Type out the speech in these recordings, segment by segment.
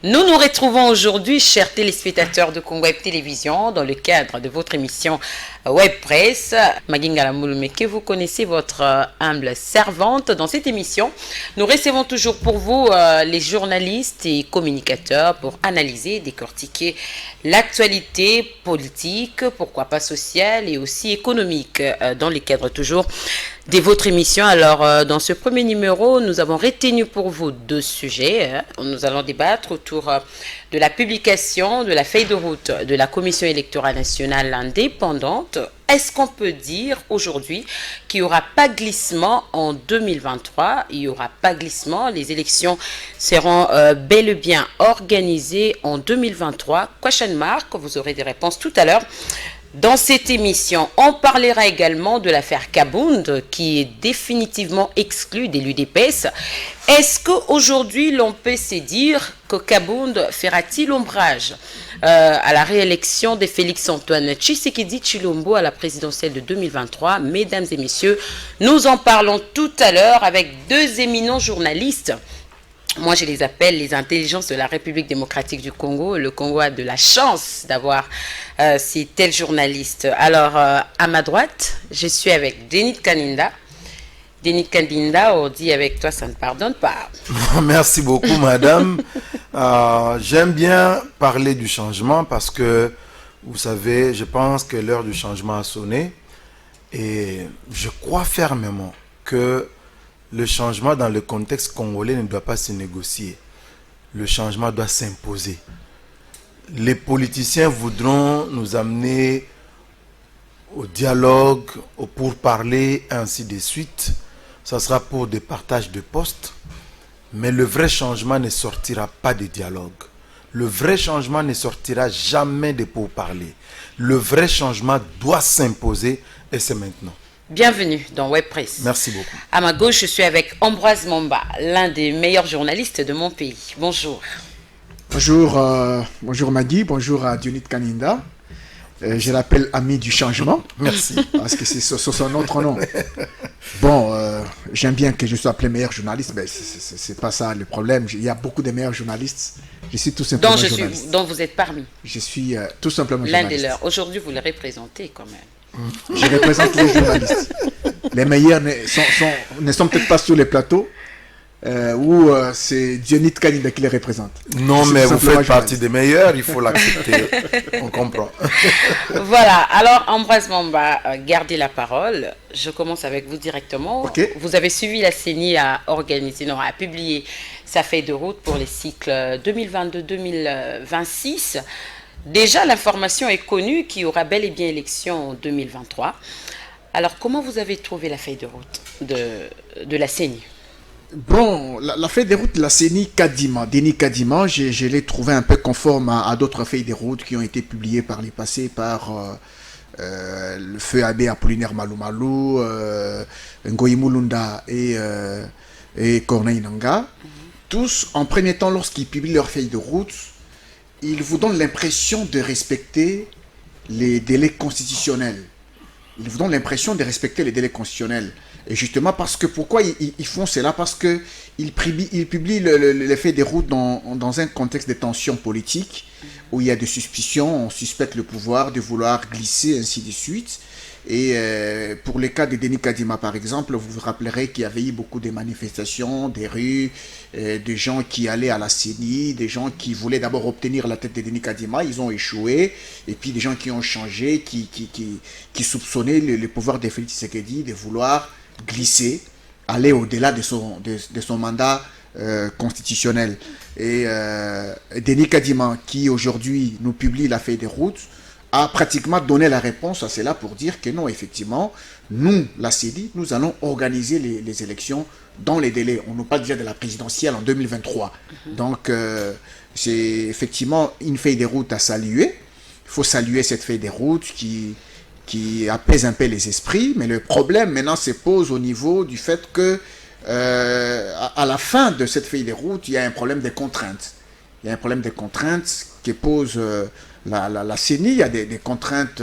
Nous nous retrouvons aujourd'hui, chers téléspectateurs de Congo Web Télévision, dans le cadre de votre émission Web Presse. Magingala Moulumeke, vous connaissez votre humble servante. Dans cette émission, nous recevons toujours pour vous les journalistes et communicateurs pour analyser, décortiquer l'actualité politique, pourquoi pas sociale et aussi économique, dans le cadre toujours de votre émission. Alors, dans ce premier numéro, nous avons retenu pour vous deux sujets. Nous allons débattre autour de la publication de la feuille de route de la Commission électorale nationale indépendante. Est-ce qu'on peut dire aujourd'hui qu'il n'y aura pas glissement en 2023? Il n'y aura pas glissement. Les élections seront bel et bien organisées en 2023. Question mark, vous aurez des réponses tout à l'heure. Dans cette émission, on parlera également de l'affaire Kabound qui est définitivement exclue de l'UDPS. Est-ce qu'aujourd'hui l'on peut se dire que Kabound fera-t-il ombrage à la réélection de Félix-Antoine Tshisekedi Tshilombo à la présidentielle de 2023? Mesdames et messieurs, nous en parlons tout à l'heure avec deux éminents journalistes. Moi, je les appelle les intelligences de la République démocratique du Congo. Le Congo a de la chance d'avoir ces tels journalistes. Alors, à ma droite, je suis avec Denis Kaninda. Denis Kaninda, on dit avec toi, ça ne pardonne pas. Merci beaucoup, madame. J'aime bien parler du changement parce que, vous savez, je pense que l'heure du changement a sonné. Et je crois fermement que le changement dans le contexte congolais ne doit pas se négocier. Le changement doit s'imposer. Les politiciens voudront nous amener au dialogue, au pourparler, ainsi de suite. Ça sera pour des partages de postes. Mais le vrai changement ne sortira pas de dialogue. Le vrai changement ne sortira jamais de pourparler. Le vrai changement doit s'imposer et c'est maintenant. Bienvenue dans Web Presse. Merci beaucoup. À ma gauche, je suis avec Ambroise Momba, l'un des meilleurs journalistes de mon pays. Bonjour. Bonjour Magui, bonjour à Dionit Kaninda. Je l'appelle ami du changement. Merci. Parce que c'est son autre nom. Bon, j'aime bien que je sois appelé meilleur journaliste, mais c'est pas ça le problème. Il y a beaucoup de meilleurs journalistes. Je suis tout simplement journaliste. Dont vous êtes parmi. Je suis tout simplement l'un journaliste. des leurs. Aujourd'hui, vous les représentez quand même. Je représente les journalistes. Les meilleurs ne sont peut-être pas sur les plateaux où c'est Dionit Kaninda qui les représente. Non, mais vous faites partie des meilleurs, il faut l'accepter. On comprend. Voilà, alors Ambroise Momba, gardez la parole. Je commence avec vous directement. Okay. Vous avez suivi la CENI à publier sa feuille de route pour les cycles 2022-2026. Déjà, l'information est connue qu'il y aura bel et bien élection en 2023. Alors, comment vous avez trouvé la feuille de route de la CENI? Bon, la feuille de route de la CENI Denis Kadima, je l'ai trouvé un peu conforme à d'autres feuilles de route qui ont été publiées par les passés par le feu abbé Apollinaire Malumalu, Ngoyi Mulunda et Corneille Nangaa. Tous, en premier temps, lorsqu'ils publient leur feuille de route, ils vous donnent l'impression de respecter les délais constitutionnels. Ils vous donnent l'impression de respecter les délais constitutionnels. Et justement, parce que pourquoi ils font cela? Parce qu'ils publient les faits des routes dans un contexte de tension politique, où il y a des suspicions, on suspecte le pouvoir de vouloir glisser, ainsi de suite. Et pour le cas de Denis Kadima, par exemple, vous vous rappellerez qu'il y avait eu beaucoup de manifestations, des rues, des gens qui allaient à la CENI, des gens qui voulaient d'abord obtenir la tête de Denis Kadima, ils ont échoué, et puis des gens qui ont changé, qui soupçonnaient le pouvoir de Félix Tshisekedi de vouloir glisser, aller au-delà de son mandat constitutionnel. Et Denis Kadima, qui aujourd'hui nous publie la feuille de route, a pratiquement donné la réponse à cela pour dire que non, effectivement, nous, la CEDI, nous allons organiser les élections dans les délais. On nous parle déjà de la présidentielle en 2023. Donc, c'est effectivement une feuille de route à saluer. Il faut saluer cette feuille de route qui apaise un peu les esprits. Mais le problème, maintenant, se pose au niveau du fait que à la fin de cette feuille de route, il y a un problème de contraintes. Il y a un problème de contraintes qui pose la CENI. Il y a des contraintes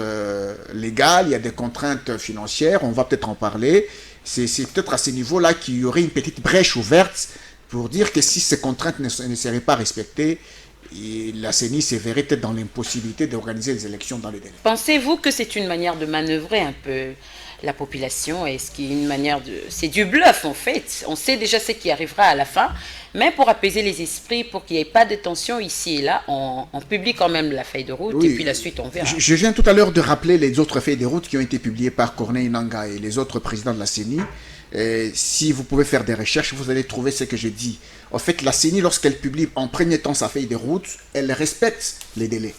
légales, il y a des contraintes financières, on va peut-être en parler. C'est peut-être à ce niveau-là qu'il y aurait une petite brèche ouverte pour dire que si ces contraintes ne seraient pas respectées, Et la CENI se verrait peut-être dans l'impossibilité d'organiser les élections dans les délais. Pensez-vous que c'est une manière de manœuvrer un peu la population? Est-ce qu'il y a une manière de... C'est du bluff en fait. On sait déjà ce qui arrivera à la fin, mais pour apaiser les esprits, pour qu'il n'y ait pas de tension ici et là, on publie quand même la feuille de route Oui. et puis la suite on verra. Je viens tout à l'heure de rappeler les autres feuilles de route qui ont été publiées par Corneille Nangaa et les autres présidents de la CENI. Si vous pouvez faire des recherches, vous allez trouver ce que je dis. En fait, la CENI, lorsqu'elle publie en premier temps sa feuille de route, elle respecte les délais.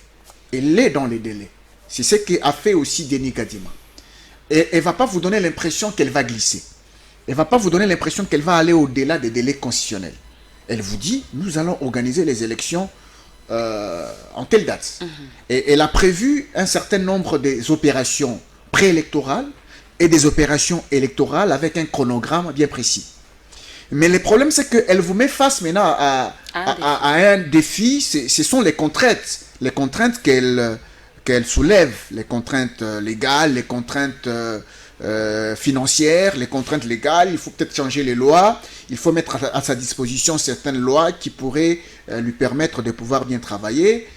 Elle est dans les délais. C'est ce qu'a fait aussi Denis Kadima. Et elle ne va pas vous donner l'impression qu'elle va glisser. Elle ne va pas vous donner l'impression qu'elle va aller au-delà des délais constitutionnels. Elle vous dit, nous allons organiser les élections en telle date. Et elle a prévu un certain nombre des opérations préélectorales et des opérations électorales avec un chronogramme bien précis. Mais le problème, c'est qu'elle vous met face maintenant à un défi. Ce sont les contraintes qu'elle soulève, les contraintes légales, les contraintes financières, les contraintes légales. Il faut peut-être changer les lois. Il faut mettre à sa disposition certaines lois qui pourraient lui permettre de pouvoir bien travailler.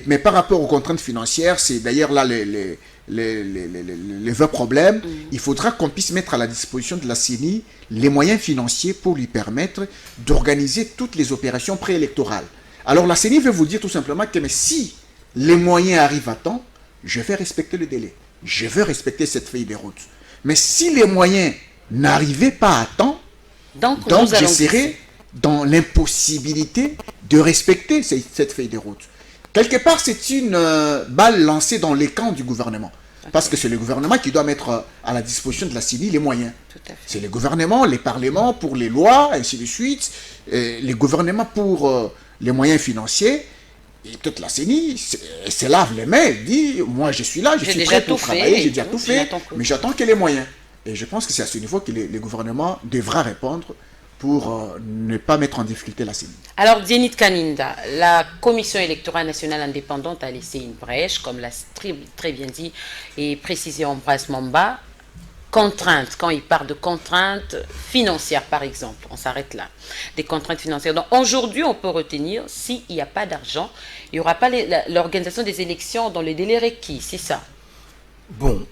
Mais par rapport aux contraintes financières, c'est d'ailleurs là les vrais problèmes. Il faudra qu'on puisse mettre à la disposition de la CENI les moyens financiers pour lui permettre d'organiser toutes les opérations préélectorales. Alors la CENI veut vous dire tout simplement que mais si les moyens arrivent à temps, je vais respecter le délai. Je veux respecter cette feuille de route. Mais si les moyens n'arrivaient pas à temps, donc je serai dans l'impossibilité de respecter cette feuille de route. Quelque part, c'est une balle lancée dans les camps du gouvernement. Parce que c'est le gouvernement qui doit mettre à la disposition de la CENI les moyens. C'est le gouvernement, les parlements pour les lois, ainsi de suite, les gouvernements pour les moyens financiers. Et toute la CENI se lave les mains, dit, moi je suis là, je suis prêt pour travailler, j'ai déjà tout fait, mais j'attends qu'il y ait les moyens. Et je pense que c'est à ce niveau que le gouvernement devra répondre pour ne pas mettre en difficulté la CENI. Alors, Dienit Kaninda, la Commission électorale nationale indépendante a laissé une brèche, comme l'a très bien dit et précisé Ambroise Mamba. Contraintes, quand il parle de contraintes financières, par exemple, on s'arrête là. Des contraintes financières. Donc, aujourd'hui, on peut retenir, s'il n'y a pas d'argent, il n'y aura pas l'organisation des élections dans les délais requis, c'est ça? Bon,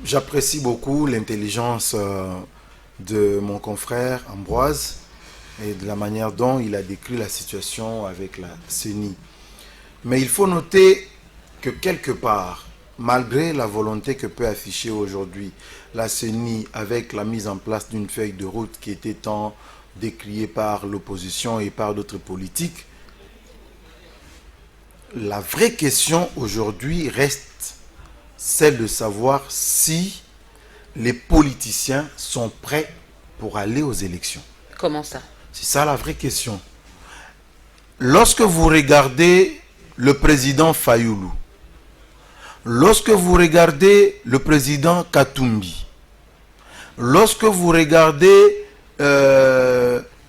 j'apprécie beaucoup l'intelligence de mon confrère Ambroise et de la manière dont il a décrit la situation avec la CENI. Mais il faut noter que quelque part, malgré la volonté que peut afficher aujourd'hui la CENI avec la mise en place d'une feuille de route qui était tant décriée par l'opposition et par d'autres politiques, la vraie question aujourd'hui reste celle de savoir si les politiciens sont prêts pour aller aux élections. Comment ça? C'est ça la vraie question. Lorsque vous regardez le président Fayoulou, lorsque vous regardez le président Katumbi, lorsque vous regardez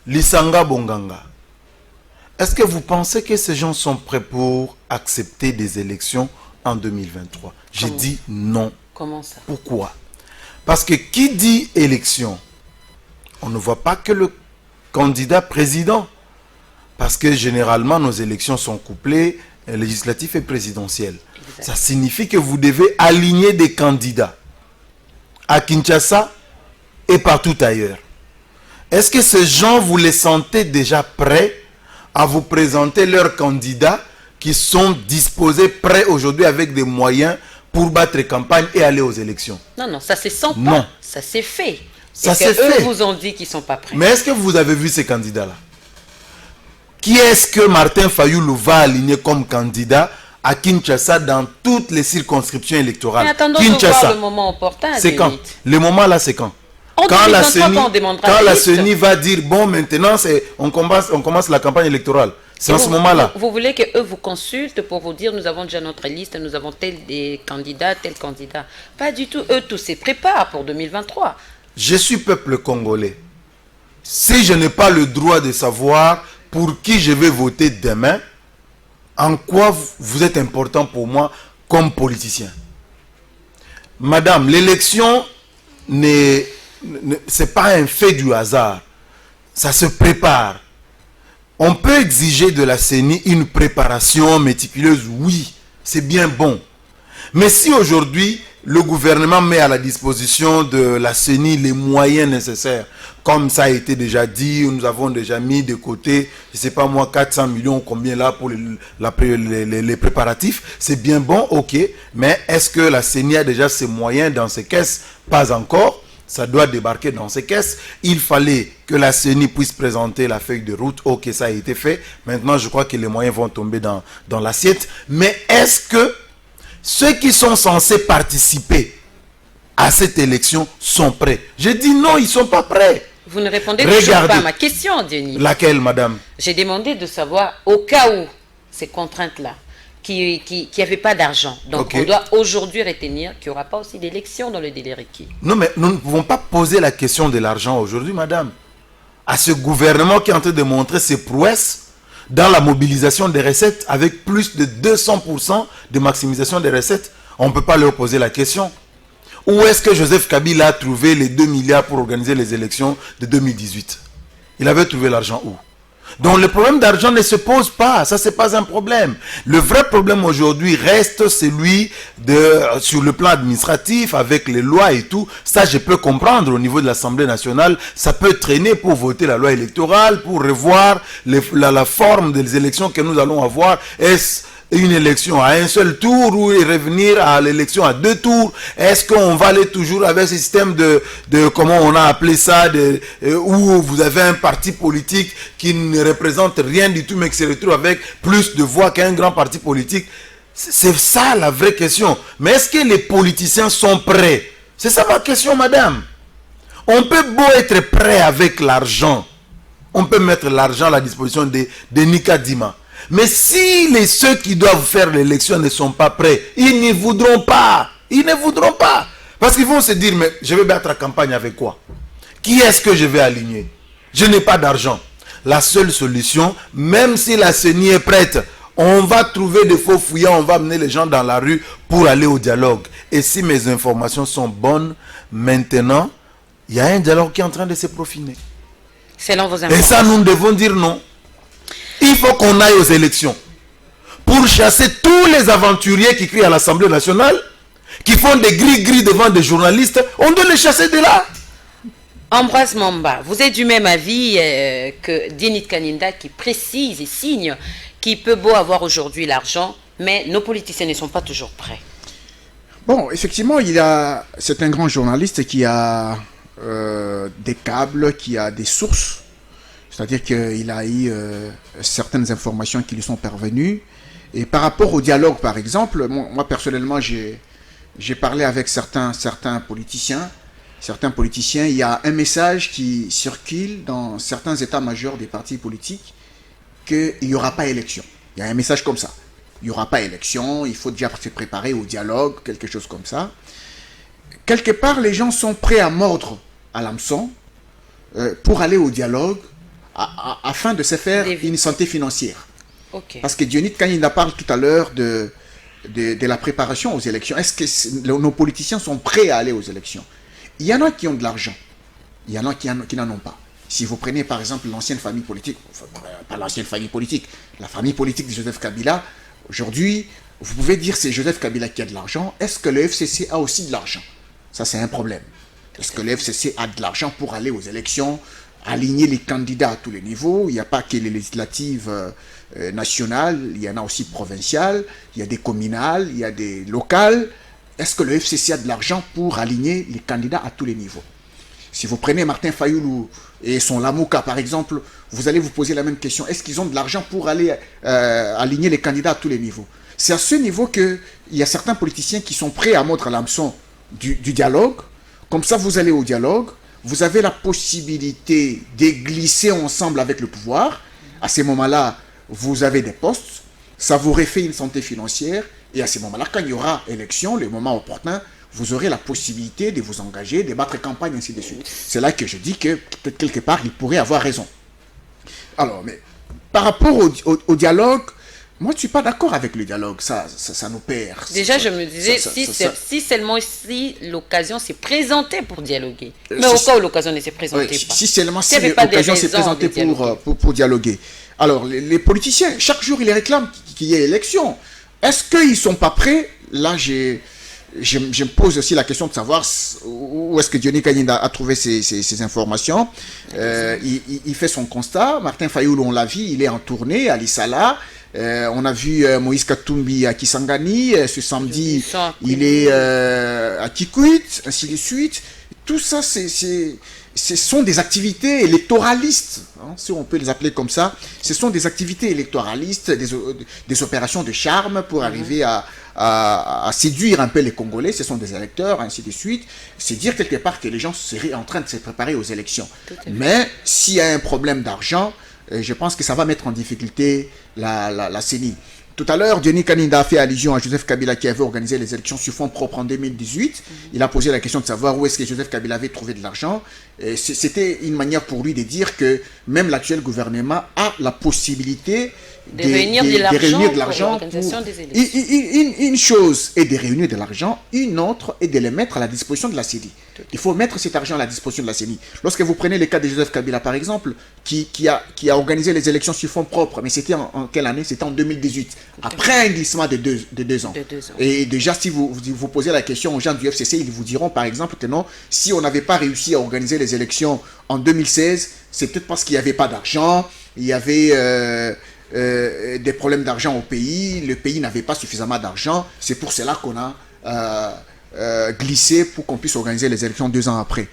Lisanga Bonganga, est-ce que vous pensez que ces gens sont prêts pour accepter des élections en 2023? J'ai dit non. Comment ça? Pourquoi? Parce que qui dit élection, on ne voit pas que le candidat président. Parce que généralement, nos élections sont couplées législatives et présidentielles. Exact. Ça signifie que vous devez aligner des candidats à Kinshasa et partout ailleurs. Est-ce que ces gens, vous les sentez déjà prêts à vous présenter leurs candidats qui sont disposés, prêts aujourd'hui avec des moyens pour battre campagne et aller aux élections? Non, non, ça se sent pas. Non. Ça s'est fait. Ça s'est fait. Eux vous ont dit qu'ils ne sont pas prêts. Mais est-ce que vous avez vu ces candidats-là? Qui est-ce que Martin Fayoulou va aligner comme candidat à Kinshasa dans toutes les circonscriptions électorales? Mais attendons Kinshasa, de voir le moment opportun. c'est quand? Le moment là, c'est quand? Quand la CENI va dire, bon, maintenant, on commence la campagne électorale. C'est en ce moment-là. Vous voulez qu'eux vous consultent pour vous dire, nous avons déjà notre liste, nous avons tel candidat. Pas du tout. Eux, tous se préparent pour 2023. Je suis peuple congolais. Si je n'ai pas le droit de savoir pour qui je vais voter demain, en quoi vous êtes important pour moi comme politicien? Madame, l'élection, c'est pas un fait du hasard. Ça se prépare. On peut exiger de la CENI une préparation méticuleuse, oui, c'est bien bon. Mais si aujourd'hui, le gouvernement met à la disposition de la CENI les moyens nécessaires, comme ça a été déjà dit, nous avons déjà mis de côté, je ne sais pas moi, 400 millions, combien là pour les préparatifs, c'est bien bon, ok, mais est-ce que la CENI a déjà ses moyens dans ses caisses? Pas encore. Ça doit débarquer dans ces caisses. Il fallait que la CENI puisse présenter la feuille de route. Ok, ça a été fait. Maintenant, je crois que les moyens vont tomber dans l'assiette. Mais est-ce que ceux qui sont censés participer à cette élection sont prêts? Je dis non, ils ne sont pas prêts. Vous ne répondez toujours pas à ma question, Denis. Laquelle, madame? J'ai demandé de savoir, au cas où ces contraintes-là, qui n'avaient pas d'argent. Donc, on doit aujourd'hui retenir qu'il n'y aura pas aussi d'élection dans le délai requis. Non, mais nous ne pouvons pas poser la question de l'argent aujourd'hui, madame. À ce gouvernement qui est en train de montrer ses prouesses dans la mobilisation des recettes avec plus de 200% de maximisation des recettes, on ne peut pas leur poser la question. Où est-ce que Joseph Kabila a trouvé les 2 milliards pour organiser les élections de 2018? Il avait trouvé l'argent où? Donc le problème d'argent ne se pose pas, ça c'est pas un problème. Le vrai problème aujourd'hui reste celui sur le plan administratif avec les lois et tout. Ça je peux comprendre au niveau de l'Assemblée nationale, ça peut traîner pour voter la loi électorale, pour revoir la forme des élections que nous allons avoir. Est-ce une élection à un seul tour ou revenir à l'élection à 2 tours? Est-ce qu'on va aller toujours avec ce système de comment on a appelé ça, où vous avez un parti politique qui ne représente rien du tout mais qui se retrouve avec plus de voix qu'un grand parti politique? C'est ça la vraie question. Mais est-ce que les politiciens sont prêts? C'est ça ma question, madame. On peut beau être prêt avec l'argent. On peut mettre l'argent à la disposition de Denis Kadima. Mais si ceux qui doivent faire l'élection ne sont pas prêts, ils ne voudront pas. Ils ne voudront pas. Parce qu'ils vont se dire, mais je vais battre la campagne avec quoi? Qui est-ce que je vais aligner? Je n'ai pas d'argent. La seule solution, même si la CENI est prête, on va trouver des faux fouillants, on va amener les gens dans la rue pour aller au dialogue. Et si mes informations sont bonnes, maintenant, il y a un dialogue qui est en train de se profiler. Selon vos informations. Et ça, nous devons dire non. Il faut qu'on aille aux élections pour chasser tous les aventuriers qui crient à l'Assemblée nationale, qui font des gris-gris devant des journalistes. On doit les chasser de là. Ambroise Mamba, vous êtes du même avis que Denis Kaninda qui précise et signe qu'il peut beau avoir aujourd'hui l'argent, mais nos politiciens ne sont pas toujours prêts. Bon, effectivement, c'est un grand journaliste qui a des câbles, qui a des sources. C'est-à-dire qu'il a eu certaines informations qui lui sont parvenues. Et par rapport au dialogue, par exemple, moi personnellement, j'ai parlé avec certains politiciens. Certains politiciens, il y a un message qui circule dans certains états-majors des partis politiques qu'il n'y aura pas élection. Il y a un message comme ça. Il n'y aura pas élection, il faut déjà se préparer au dialogue, quelque chose comme ça. Quelque part, les gens sont prêts à mordre à l'hameçon pour aller au dialogue, afin de se faire une santé financière. Okay. Parce que Denis Kaninda parle tout à l'heure de la préparation aux élections. Est-ce que nos politiciens sont prêts à aller aux élections? Il y en a qui ont de l'argent. Il y en a qui n'en ont pas. Si vous prenez par exemple l'ancienne famille politique, enfin, pas l'ancienne famille politique, la famille politique de Joseph Kabila, aujourd'hui, vous pouvez dire c'est Joseph Kabila qui a de l'argent. Est-ce que le FCC a aussi de l'argent? Ça, c'est un problème. Est-ce que le FCC a de l'argent pour aller aux élections, aligner les candidats à tous les niveaux? Il n'y a pas que les législatives nationales, il y en a aussi provinciales, il y a des communales, il y a des locales. Est-ce que le FCC a de l'argent pour aligner les candidats à tous les niveaux? Si vous prenez Martin Fayoulou et son Lamouka, par exemple, vous allez vous poser la même question. Est-ce qu'ils ont de l'argent pour aller aligner les candidats à tous les niveaux? C'est à ce niveau qu'il y a certains politiciens qui sont prêts à mordre à l'hameçon du dialogue. Comme ça, vous allez au dialogue. Vous avez la possibilité de glisser ensemble avec le pouvoir. À ces moments-là, vous avez des postes. Ça vous refait une santé financière. Et à ces moments-là, quand il y aura élection, le moment opportun, vous aurez la possibilité de vous engager, de battre campagne, ainsi de suite. C'est là que je dis que, peut-être quelque part, il pourrait avoir raison. Alors, mais par rapport au dialogue, moi, je ne suis pas d'accord avec le dialogue. Ça nous perd. Déjà, je me disais, si seulement si l'occasion s'est présentée pour dialoguer. Mais au cas où l'occasion ne s'est présentée pas. Si seulement si l'occasion s'est présentée pour dialoguer. Alors, les politiciens, chaque jour, ils les réclament qu'il y ait élection. Est-ce qu'ils ne sont pas prêts? Là, je me pose aussi la question de savoir où est-ce que Diony Kaninda a trouvé ces informations. Il fait son constat. Martin Fayoul, on l'a vu, il est en tournée à Lissala. On a vu Moïse Katumbi à Kisangani. Ce samedi, il est à Kikwit, ainsi de suite. Tout ça, ce sont des activités électoralistes, hein, si on peut les appeler comme ça. Ce sont des activités électoralistes, des opérations de charme pour arriver à séduire un peu les Congolais. Ce sont des électeurs, ainsi de suite. C'est dire quelque part que les gens seraient en train de se préparer aux élections. Mais s'il y a un problème d'argent, je pense que ça va mettre en difficulté la CENI. Tout à l'heure, Diony Kaninda a fait allusion à Joseph Kabila qui avait organisé les élections sur fonds propres en 2018. Il a posé la question de savoir où est-ce que Joseph Kabila avait trouvé de l'argent. C'était une manière pour lui de dire que même l'actuel gouvernement a la possibilité de réunir de l'argent pour l'organisation des élections. Une chose est de réunir de l'argent, une autre est de le mettre à la disposition de la CENI. Il faut mettre cet argent à la disposition de la CENI. Lorsque vous prenez le cas de Joseph Kabila, par exemple, qui a organisé les élections sur fonds propres, mais c'était en quelle année? C'était en 2018, après un glissement de deux ans. Et déjà, si vous posez la question aux gens du FCC, ils vous diront, par exemple, que non, si on n'avait pas réussi à organiser les élections en 2016, c'est peut-être parce qu'il n'y avait pas d'argent, il y avait des problèmes d'argent au pays, le pays n'avait pas suffisamment d'argent, c'est pour cela qu'on a glissé pour qu'on puisse organiser les élections 2 ans après.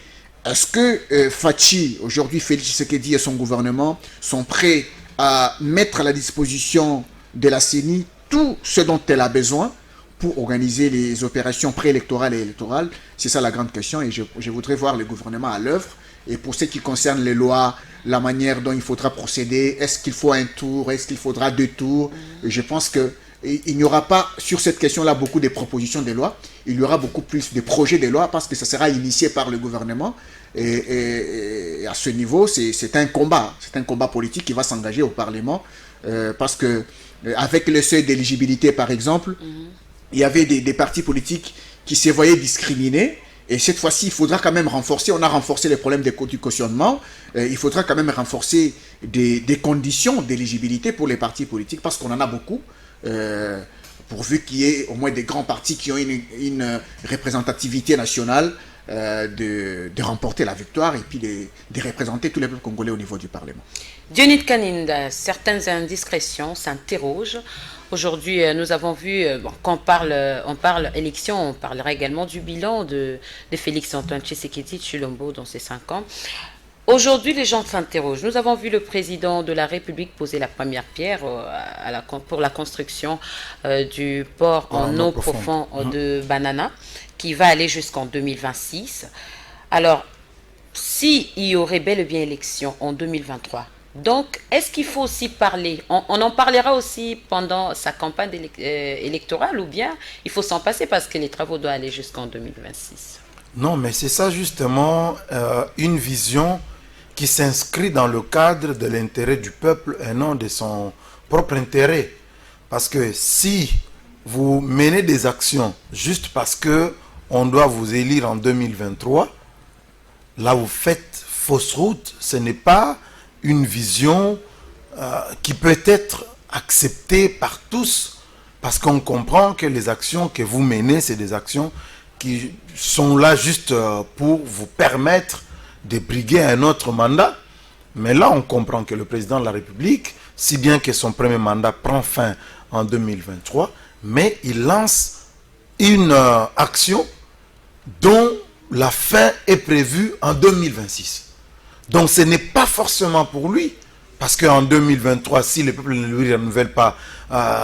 Est-ce que Fachi, aujourd'hui Félix Tshisekedi et son gouvernement sont prêts à mettre à la disposition de la CENI tout ce dont elle a besoin pour organiser les opérations préélectorales et électorales? C'est ça la grande question, et je voudrais voir le gouvernement à l'œuvre. Et pour ce qui concerne les lois, la manière dont il faudra procéder, est-ce qu'il faut un tour, est-ce qu'il faudra 2 tours? Je pense que il n'y aura pas sur cette question-là beaucoup de propositions de loi, il y aura beaucoup plus de projets de loi parce que ça sera initié par le gouvernement. Et à ce niveau, c'est un combat politique qui va s'engager au Parlement parce que avec le seuil d'éligibilité, par exemple, il y avait des partis politiques qui se voyaient discriminés. Et cette fois-ci, il faudra quand même renforcer, on a renforcé les problèmes du cautionnement, il faudra quand même renforcer des conditions d'éligibilité pour les partis politiques, parce qu'on en a beaucoup, pourvu qu'il y ait au moins des grands partis qui ont une représentativité nationale, de remporter la victoire et puis de représenter tous les peuples congolais au niveau du Parlement. Diony Kaninda, certaines indiscrétions s'interrogent. Aujourd'hui, nous avons vu, quand on parle élection, on parlera également du bilan de Félix-Antoine Tshisekedi Tshilombo dans ces 5 ans. Aujourd'hui, les gens s'interrogent. Nous avons vu le président de la République poser la première pierre pour la construction du port en eau profonde de Banana, qui va aller jusqu'en 2026. Alors, s'il y aurait bel et bien élection en 2023, donc, est-ce qu'il faut aussi parler, on en parlera aussi pendant sa campagne électorale, ou bien il faut s'en passer parce que les travaux doivent aller jusqu'en 2026? Non, mais c'est ça justement, une vision qui s'inscrit dans le cadre de l'intérêt du peuple et non de son propre intérêt. Parce que si vous menez des actions juste parce que on doit vous élire en 2023, là vous faites fausse route. Ce n'est pas une vision qui peut être acceptée par tous, parce qu'on comprend que les actions que vous menez, c'est des actions qui sont là juste pour vous permettre de briguer un autre mandat. Mais là, on comprend que le président de la République, si bien que son premier mandat prend fin en 2023, mais il lance une action dont la fin est prévue en 2026. Donc ce n'est pas forcément pour lui, parce qu'en 2023, si le peuple ne lui renouvelle pas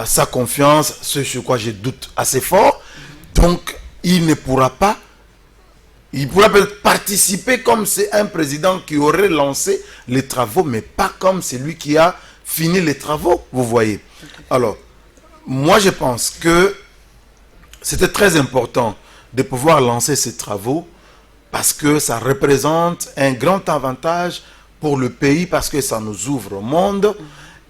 sa confiance, ce sur quoi je doute assez fort, donc il ne pourra pas, il pourra peut-être participer comme c'est un président qui aurait lancé les travaux, mais pas comme c'est lui qui a fini les travaux, vous voyez. Alors, moi je pense que c'était très important de pouvoir lancer ces travaux, parce que ça représente un grand avantage pour le pays, parce que ça nous ouvre au monde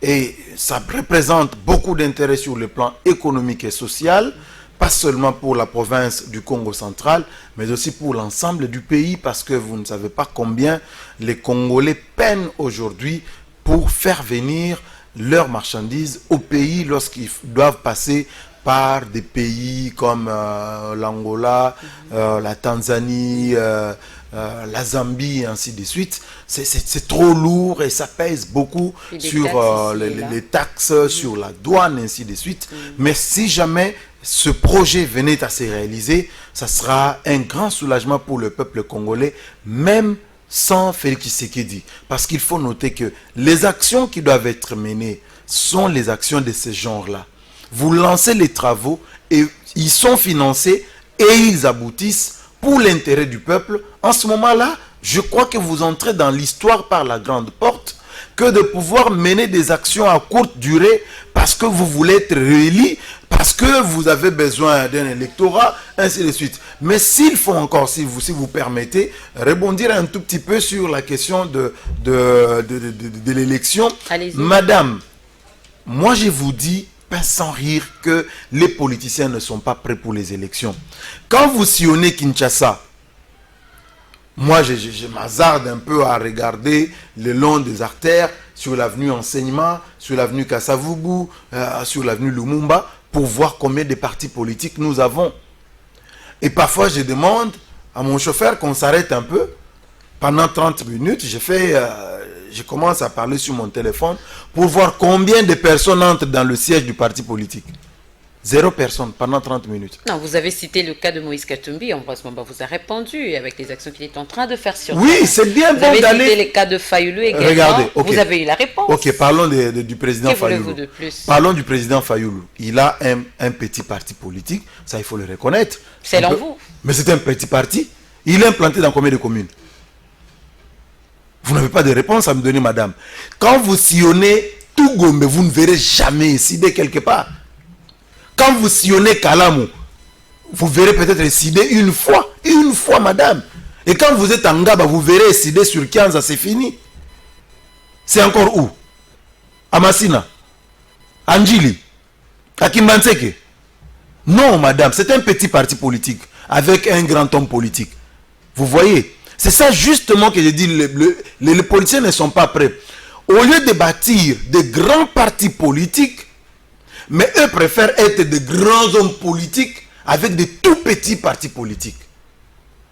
et ça représente beaucoup d'intérêts sur le plan économique et social, pas seulement pour la province du Congo central, mais aussi pour l'ensemble du pays, parce que vous ne savez pas combien les Congolais peinent aujourd'hui pour faire venir leurs marchandises au pays lorsqu'ils doivent passer par des pays comme l'Angola, la Tanzanie, la Zambie, et ainsi de suite. C'est trop lourd et ça pèse beaucoup sur les taxes, sur la douane, ainsi de suite. Mais si jamais ce projet venait à se réaliser, ça sera un grand soulagement pour le peuple congolais, même sans Félix Tshisekedi. Parce qu'il faut noter que les actions qui doivent être menées sont les actions de ce genre-là. Vous lancez les travaux et ils sont financés et ils aboutissent pour l'intérêt du peuple. En ce moment-là, je crois que vous entrez dans l'histoire par la grande porte que de pouvoir mener des actions à courte durée parce que vous voulez être réélu, parce que vous avez besoin d'un électorat, ainsi de suite. Mais s'il faut encore, si vous permettez, rebondir un tout petit peu sur la question de l'élection. Madame, moi je vous dis, pas sans rire, que les politiciens ne sont pas prêts pour les élections. Quand vous sillonnez Kinshasa, moi je m'hazarde un peu à regarder le long des artères, sur l'avenue Enseignement, sur l'avenue Kassavubu, sur l'avenue Lumumba, pour voir combien de partis politiques nous avons. Et parfois je demande à mon chauffeur qu'on s'arrête un peu. Pendant 30 minutes, je commence à parler sur mon téléphone pour voir combien de personnes entrent dans le siège du parti politique. 0 personne pendant 30 minutes. Non, vous avez cité le cas de Moïse Katumbi. Ambroise Mwamba vous a répondu avec les actions qu'il est en train de faire sur oui, c'est bien bon d'aller... Vous avez cité le cas de Fayoulou également. Regardez, okay. Vous avez eu la réponse. Ok, parlons du président Fayoulou. Que voulez-vous de plus? Parlons du président Fayoulou. Il a un petit parti politique, ça il faut le reconnaître. Selon vous. Mais c'est un petit parti. Il est implanté dans combien de communes? Vous n'avez pas de réponse à me donner, madame. Quand vous sillonnez tout Gombe, vous ne verrez jamais Sidé quelque part. Quand vous sillonnez Kalamu, vous verrez peut-être Sidé une fois, madame. Et quand vous êtes en Ngaba, vous verrez Sidé sur Kianza, c'est fini. C'est encore où? À Massina, Anjili, à Kimbanseke. Non, madame, c'est un petit parti politique avec un grand homme politique. Vous voyez? C'est ça justement que je dis, les politiciens ne sont pas prêts. Au lieu de bâtir de grands partis politiques, mais eux préfèrent être de grands hommes politiques avec de tout petits partis politiques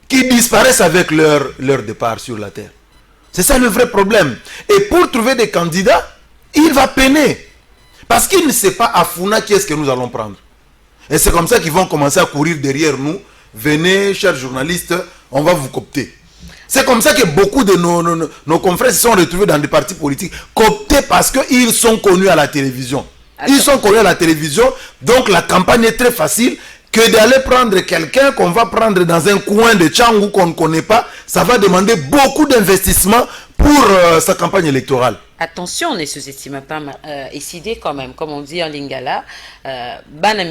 qui disparaissent avec leur départ sur la terre. C'est ça le vrai problème. Et pour trouver des candidats, il va peiner. Parce qu'il ne sait pas à Funa qui est-ce que nous allons prendre. Et c'est comme ça qu'ils vont commencer à courir derrière nous. Venez, chers journalistes, on va vous coopter. C'est comme ça que beaucoup de nos confrères se sont retrouvés dans des partis politiques, cooptés parce qu'ils sont connus à la télévision. Ils sont connus à la télévision, donc la campagne est très facile que d'aller prendre quelqu'un qu'on va prendre dans un coin de Tchangou qu'on ne connaît pas. Ça va demander beaucoup d'investissement pour sa campagne électorale. Attention, ne sous-estime pas Isidé quand même, comme on dit en lingala. La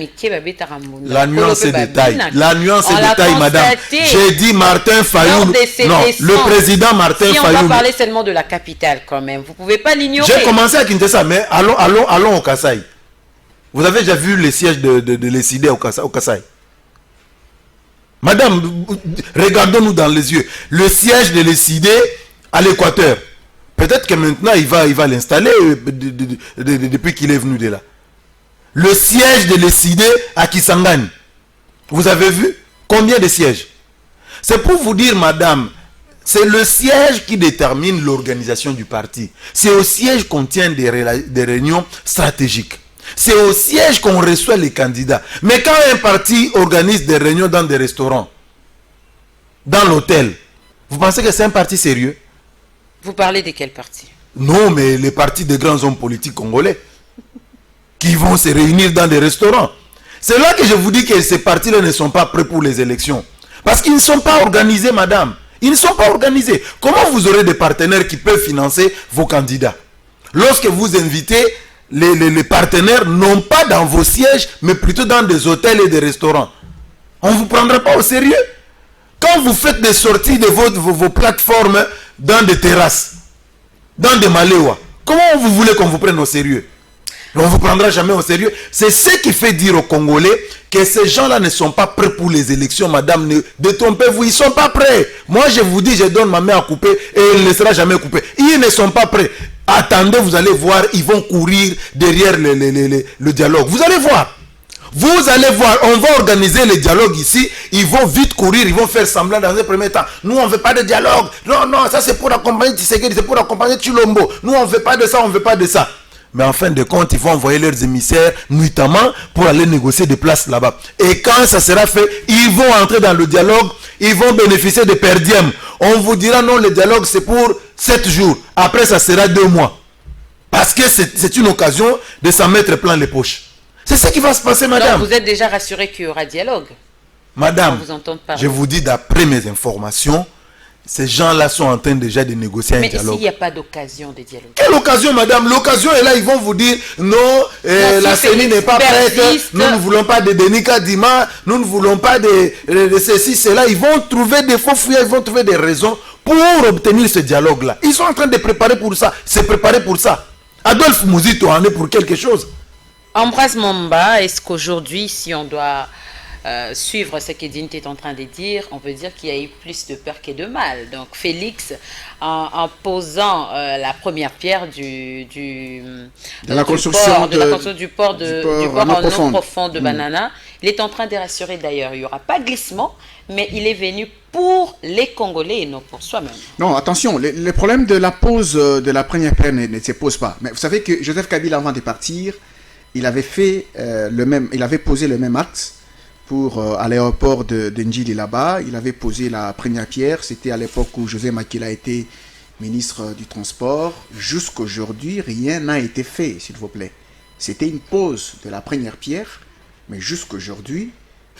nuance est détail. La nuance est détail, madame. J'ai dit Martin Fayoulou. Non, le président Martin Fayoulou. Si on va parler seulement de la capitale quand même, vous ne pouvez pas l'ignorer. J'ai commencé à Kinshasa, mais allons au Kasaï. Vous avez déjà vu le siège de l'Isidé au Kasaï? Madame, regardons-nous dans les yeux. Le siège de l'Isidé à l'Équateur. Peut-être que maintenant, il va l'installer depuis qu'il est venu de là. Le siège de l'Isidé à Kisangani. Vous avez vu combien de sièges? C'est pour vous dire, madame, c'est le siège qui détermine l'organisation du parti. C'est au siège qu'on tient des réunions stratégiques. C'est au siège qu'on reçoit les candidats. Mais quand un parti organise des réunions dans des restaurants, dans l'hôtel, vous pensez que c'est un parti sérieux? Vous parlez de quel parti? Non, mais les partis des grands hommes politiques congolais qui vont se réunir dans des restaurants. C'est là que je vous dis que ces partis-là ne sont pas prêts pour les élections. Parce qu'ils ne sont pas organisés, madame. Ils ne sont pas organisés. Comment vous aurez des partenaires qui peuvent financer vos candidats? Lorsque vous invitez les partenaires, non pas dans vos sièges, mais plutôt dans des hôtels et des restaurants. On ne vous prendra pas au sérieux. Quand vous faites des sorties de vos plateformes dans des terrasses, dans des maléois, comment vous voulez qu'on vous prenne au sérieux? On ne vous prendra jamais au sérieux. C'est ce qui fait dire aux Congolais que ces gens-là ne sont pas prêts pour les élections, madame. Ne détrompez-vous, ils ne sont pas prêts. Moi, je vous dis, je donne ma main à couper et elle ne sera jamais coupée. Ils ne sont pas prêts. Attendez, vous allez voir, ils vont courir derrière le dialogue. Vous allez voir. Vous allez voir, on va organiser le dialogue ici. Ils vont vite courir, ils vont faire semblant dans un premier temps. Nous, on ne veut pas de dialogue. Non, non, ça c'est pour accompagner Tshisekedi, c'est pour accompagner Chilombo. Nous, on ne veut pas de ça, on ne veut pas de ça. Mais en fin de compte, ils vont envoyer leurs émissaires nuitamment pour aller négocier des places là-bas. Et quand ça sera fait, ils vont entrer dans le dialogue, ils vont bénéficier de per diem. On vous dira non, le dialogue c'est pour 7 jours. Après, ça sera 2 mois. Parce que c'est une occasion de s'en mettre plein les poches. C'est ce qui va se passer, madame. Donc vous êtes déjà rassuré qu'il y aura dialogue? Madame, vous entendre parler. Je vous dis d'après mes informations, ces gens-là sont en train déjà de négocier un dialogue. Mais s'il n'y a pas d'occasion de dialogue? Quelle occasion, madame? L'occasion est là, ils vont vous dire non, la CENI n'est pas prête, nous ne voulons pas de Denis Kadima, nous ne voulons pas de ceci, cela. Ils vont trouver des faux fuyants, ils vont trouver des raisons pour obtenir ce dialogue-là. Ils sont en train de préparer pour ça, se préparer pour ça. Adolphe Mouzito en est pour quelque chose. Ambroise Mamba, est-ce qu'aujourd'hui, si on doit suivre ce que Dinte est en train de dire, on peut dire qu'il y a eu plus de peur que de mal? Donc Félix, en posant la première pierre de la construction du port en eau profonde de Banana, il est en train de rassurer d'ailleurs, il n'y aura pas de glissement, mais il est venu pour les Congolais et non pour soi-même. Non, attention, le problème de la pose de la première pierre ne se pose pas. Mais vous savez que Joseph Kabila, avant de partir, il avait fait il avait posé le même acte pour à l'aéroport de Ndjili là-bas. Il avait posé la première pierre. C'était à l'époque où José Makila était ministre du Transport. Jusqu'aujourd'hui, rien n'a été fait, s'il vous plaît. C'était une pose de la première pierre, mais jusqu'aujourd'hui,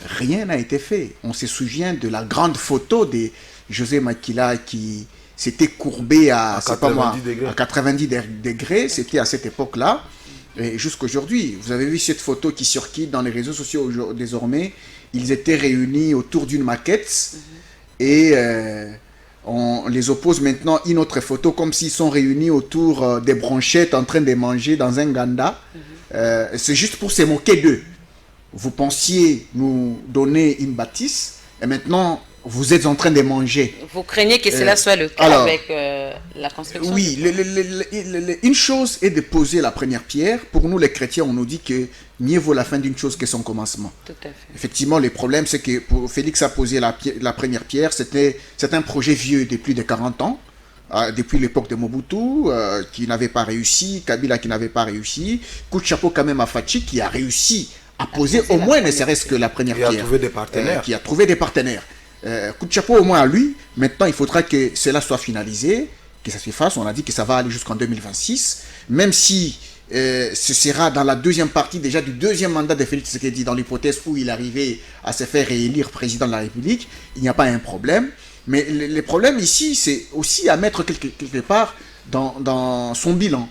rien n'a été fait. On se souvient de la grande photo de José Makila qui s'était courbé à 90 degrés. C'était à cette époque-là. Et jusqu'aujourd'hui, vous avez vu cette photo qui circule dans les réseaux sociaux désormais. Ils étaient réunis autour d'une maquette et on les oppose maintenant une autre photo comme s'ils sont réunis autour des branchettes en train de manger dans un ganda. C'est juste pour se moquer d'eux. Vous pensiez nous donner une bâtisse et maintenant vous êtes en train de manger. Vous craignez que cela soit le cas avec la construction? Oui, une chose est de poser la première pierre. Pour nous les chrétiens, on nous dit que mieux vaut la fin d'une chose que son commencement. Tout à fait. Effectivement, le problème c'est que pour Félix a posé la première pierre, c'est un projet vieux de plus de 40 ans. Depuis l'époque de Mobutu, qui n'avait pas réussi, Kabila qui n'avait pas réussi, coup de chapeau quand même à Fachi qui a réussi à poser au moins ne serait-ce que la première pierre. Qui a trouvé des partenaires. Qui a trouvé des partenaires. Coup de chapeau au moins à lui. Maintenant, il faudra que cela soit finalisé, que ça se fasse. On a dit que ça va aller jusqu'en 2026. Même si ce sera dans la deuxième partie déjà du deuxième mandat de Félix Tshisekedi, dans l'hypothèse où il arrivait à se faire réélire président de la République, il n'y a pas un problème. Mais le problème ici, c'est aussi à mettre quelque part dans son bilan.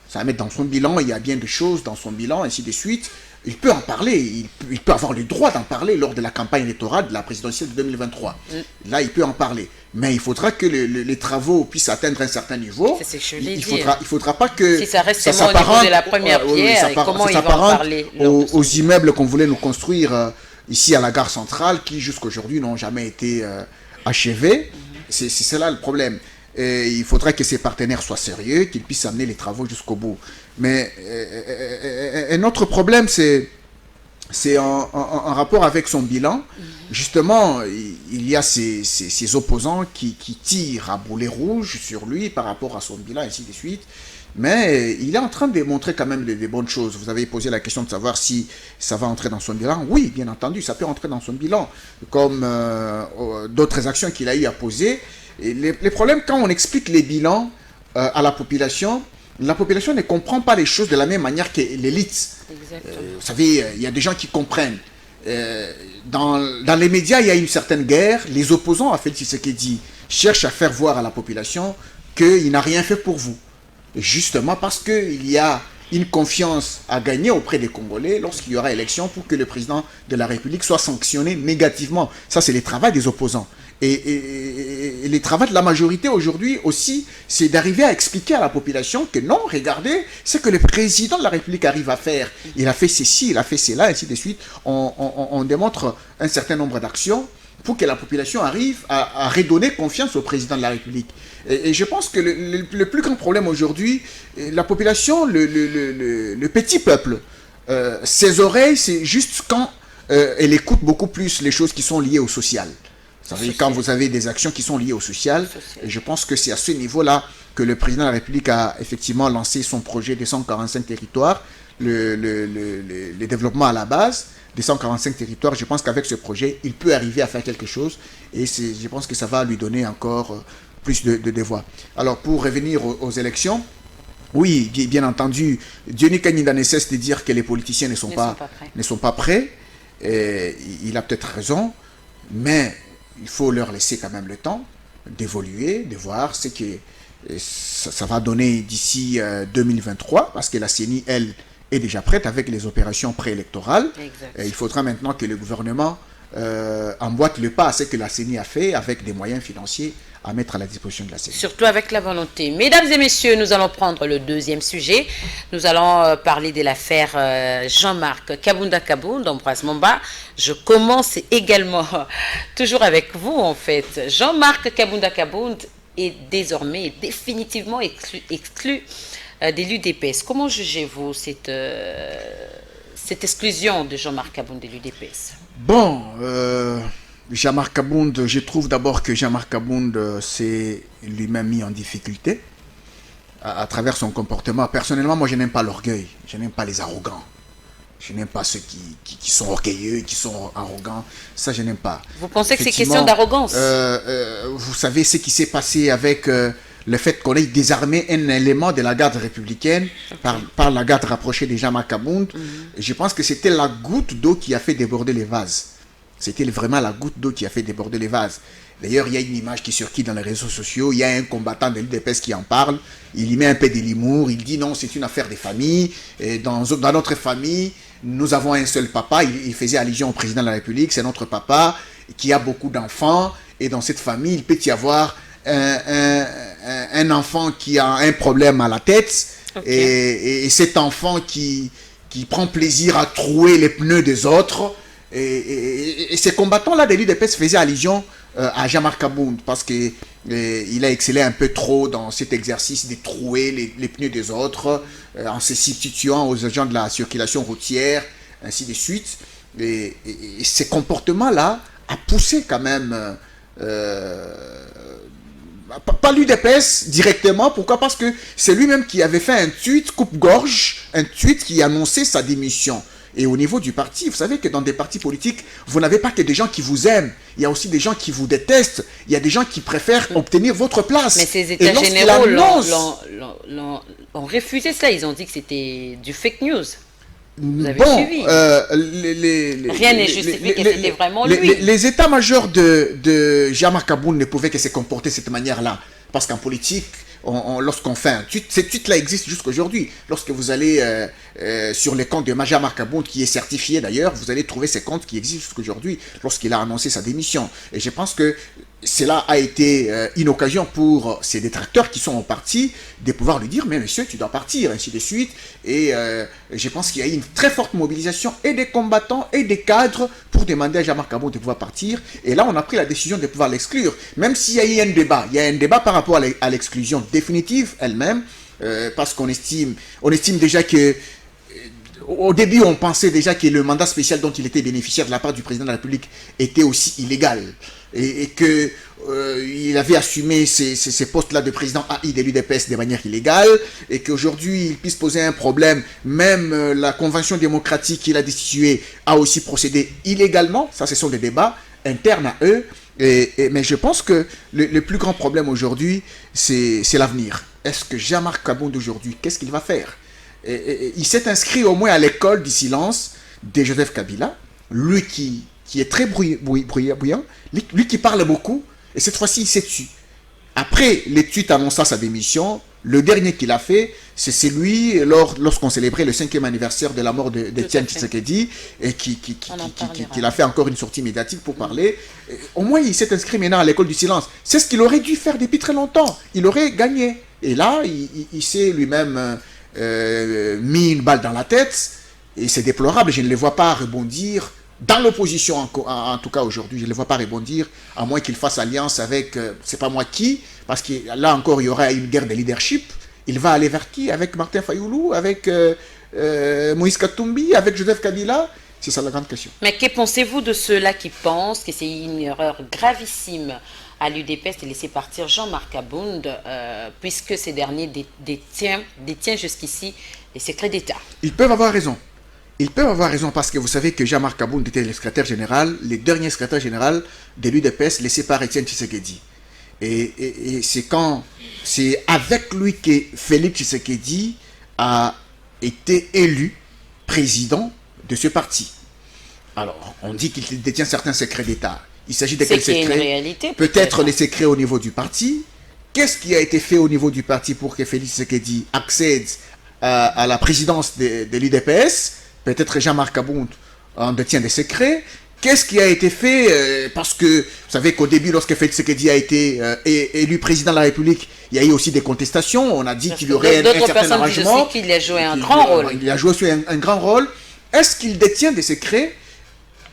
Ça va mettre dans son bilan, il y a bien des choses dans son bilan, ainsi de suite. Il peut en parler, il peut avoir le droit d'en parler lors de la campagne électorale de la présidentielle de 2023. Là, il peut en parler. Mais il faudra que les travaux puissent atteindre un certain niveau. C'est ce que je il faudra pas que si ça reste seulement au niveau de la première pierre, comment il va en parler aux immeubles qu'on voulait nous construire ici à la gare centrale, qui jusqu'aujourd'hui n'ont jamais été achevés. C'est cela le problème. Et il faudrait que ses partenaires soient sérieux, qu'ils puissent amener les travaux jusqu'au bout. Mais un autre problème, c'est en rapport avec son bilan. Justement, il y a ces opposants qui tirent à boulet rouge sur lui par rapport à son bilan, ainsi de suite. Mais il est en train de montrer quand même des bonnes choses. Vous avez posé la question de savoir si ça va entrer dans son bilan. Oui, bien entendu, ça peut entrer dans son bilan, comme d'autres actions qu'il a eu à poser. Et les problèmes, quand on explique les bilans à la population ne comprend pas les choses de la même manière que l'élite. Vous savez, il y a des gens qui comprennent. Dans les médias, il y a une certaine guerre. Les opposants à Félix Tshisekedi cherchent à faire voir à la population qu'il n'a rien fait pour vous. Et justement parce qu'il y a une confiance à gagner auprès des Congolais lorsqu'il y aura élection pour que le président de la République soit sanctionné négativement. Ça, c'est le travail des opposants. Et le travail de la majorité aujourd'hui aussi, c'est d'arriver à expliquer à la population que non, regardez, c'est que le président de la République arrive à faire. Il a fait ceci, il a fait cela, ainsi de suite. On démontre un certain nombre d'actions pour que la population arrive à redonner confiance au président de la République. Et je pense que le plus grand problème aujourd'hui, la population, le petit peuple, ses oreilles, c'est juste quand elle écoute beaucoup plus les choses qui sont liées au social. Vous savez, quand vous avez des actions qui sont liées au social, et je pense que c'est à ce niveau-là que le président de la République a effectivement lancé son projet des 145 territoires, le développement à la base des 145 territoires. Je pense qu'avec ce projet, il peut arriver à faire quelque chose et je pense que ça va lui donner encore plus de voix. Alors, pour revenir aux élections, oui, bien entendu, Diony Kanyinda ne cesse de dire que les politiciens ne sont pas prêts. Et il a peut-être raison, mais il faut leur laisser quand même le temps d'évoluer, de voir ce que ça va donner d'ici 2023, parce que la CENI, elle, est déjà prête avec les opérations préélectorales. Il faudra maintenant que le gouvernement emboîte le pas à ce que la CENI a fait avec des moyens financiers à mettre à la disposition de la CENI. Surtout avec la volonté. Mesdames et messieurs, nous allons prendre le deuxième sujet. Nous allons parler de l'affaire Jean-Marc Kabunda Kabound, d'Ambroise Momba. Je commence également, toujours avec vous en fait. Jean-Marc Kabunda Kabound est désormais définitivement exclu de l'UDPS. Comment jugez-vous cette exclusion de Jean-Marc Kabound de l'UDPS? Bon, Jean-Marc Kabound, je trouve d'abord que Jean-Marc Kabound s'est lui-même mis en difficulté à travers son comportement. Personnellement, moi, je n'aime pas l'orgueil, je n'aime pas les arrogants. Je n'aime pas ceux qui sont orgueilleux, qui sont arrogants. Ça, je n'aime pas. Vous pensez que c'est question d'arrogance? Vous savez ce qui s'est passé avec le fait qu'on ait désarmé un élément de la garde républicaine par la garde rapprochée de Jean-Marc Kabound. Je pense que c'était la goutte d'eau qui a fait déborder les vases. C'était vraiment la goutte d'eau qui a fait déborder les vases. D'ailleurs, il y a une image qui circule dans les réseaux sociaux. Il y a un combattant de l'UDPS qui en parle. Il y met un peu de l'humour. Il dit non, c'est une affaire des familles. Et dans notre famille, nous avons un seul papa. Il faisait allusion au président de la République. C'est notre papa qui a beaucoup d'enfants. Et dans cette famille, il peut y avoir un enfant qui a un problème à la tête. Et cet enfant qui prend plaisir à trouer les pneus des autres. Et ces combattants-là de l'UDPS faisaient allusion à Jean-Marc Kabound parce qu'il a excellé un peu trop dans cet exercice de trouer les pneus des autres en se substituant aux agents de la circulation routière, ainsi de suite. Et ces comportements-là a poussé quand même pas l'UDPS directement. Pourquoi? Parce que c'est lui-même qui avait fait un tweet coupe-gorge, un tweet qui annonçait sa démission. Et au niveau du parti, vous savez que dans des partis politiques, vous n'avez pas que des gens qui vous aiment. Il y a aussi des gens qui vous détestent. Il y a des gens qui préfèrent obtenir votre place. Mais ces états généraux l'ont refusé cela. Ils ont dit que c'était du fake news. Vous avez suivi. Rien n'est justifié que c'était vraiment lui. Les états-majors de Jean-Marc Kabound ne pouvaient que se comporter de cette manière-là. Parce qu'en politique, lorsqu'on fait un tweet, ces tweets-là existent jusqu'aujourd'hui. Lorsque vous allez sur les comptes de Jean-Marc Kabound, qui est certifié d'ailleurs, vous allez trouver ces comptes qui existent jusqu'aujourd'hui, lorsqu'il a annoncé sa démission. Et je pense que cela a été une occasion pour ces détracteurs qui sont au parti de pouvoir lui dire « Mais monsieur, tu dois partir », ainsi de suite. Et je pense qu'il y a eu une très forte mobilisation et des combattants et des cadres pour demander à Jean-Marc Kabound de pouvoir partir. Et là, on a pris la décision de pouvoir l'exclure. Même s'il y a eu un débat, il y a un débat par rapport à l'exclusion définitive elle-même, parce qu'on estime déjà que au début, on pensait déjà que le mandat spécial dont il était bénéficiaire de la part du président de la République était aussi illégal. Et que il avait assumé ces postes-là de président AI de l'UDPS de manière illégale, et qu'aujourd'hui, il puisse poser un problème. Même la Convention démocratique qu'il a destituée a aussi procédé illégalement. Ça, ce sont des débats internes à eux. Mais je pense que le plus grand problème aujourd'hui, c'est l'avenir. Est-ce que Jean-Marc Kabound aujourd'hui, qu'est-ce qu'il va faire? Il s'est inscrit au moins à l'école du silence de Joseph Kabila, lui qui est très bruyant, lui qui parle beaucoup, et cette fois-ci il s'est tué. Après les tweets annonçant sa démission, le dernier qu'il a fait, c'est celui lorsqu'on célébrait le 5e anniversaire de la mort d'Étienne Tshisekedi, et qu'il a fait encore une sortie médiatique pour parler. Au moins il s'est inscrit maintenant à l'école du silence. C'est ce qu'il aurait dû faire depuis très longtemps. Il aurait gagné. Et là, il s'est lui-même mis une balle dans la tête, et c'est déplorable. Je ne le vois pas rebondir dans l'opposition, en tout cas aujourd'hui, je ne le vois pas rebondir, à moins qu'il fasse alliance avec, c'est pas moi qui, parce que là encore, il y aura une guerre de leadership. Il va aller vers qui? Avec Martin Fayoulou, avec Moïse Katumbi, avec Joseph Kabila? C'est ça la grande question. Mais que pensez-vous de ceux-là qui pensent que c'est une erreur gravissime à l'UDPS de laisser partir Jean-Marc Abound, puisque ces derniers détient jusqu'ici les secrets d'État? Ils peuvent avoir raison. Ils peuvent avoir raison parce que vous savez que Jean-Marc Abound était le secrétaire général, le dernier secrétaire général de l'UDPS laissé par Étienne Tshisekedi. Et c'est avec lui que Félix Tshisekedi a été élu président de ce parti. Alors, on dit qu'il détient certains secrets d'État. Il s'agit de quels secrets? Peut-être les secrets au niveau du parti. Qu'est-ce qui a été fait au niveau du parti pour que Félix Tshisekedi accède à la présidence de l'UDPS? Peut-être Jean-Marc Abound en détient des secrets. Qu'est-ce qui a été fait? Parce que vous savez qu'au début, lorsque Félix Tshisekedi a été élu président de la République, il y a eu aussi des contestations. On a dit qu'il y aurait un certain arrangement. D'autres qu'il a joué un grand rôle. Il a joué aussi un grand rôle. Est-ce qu'il détient des secrets?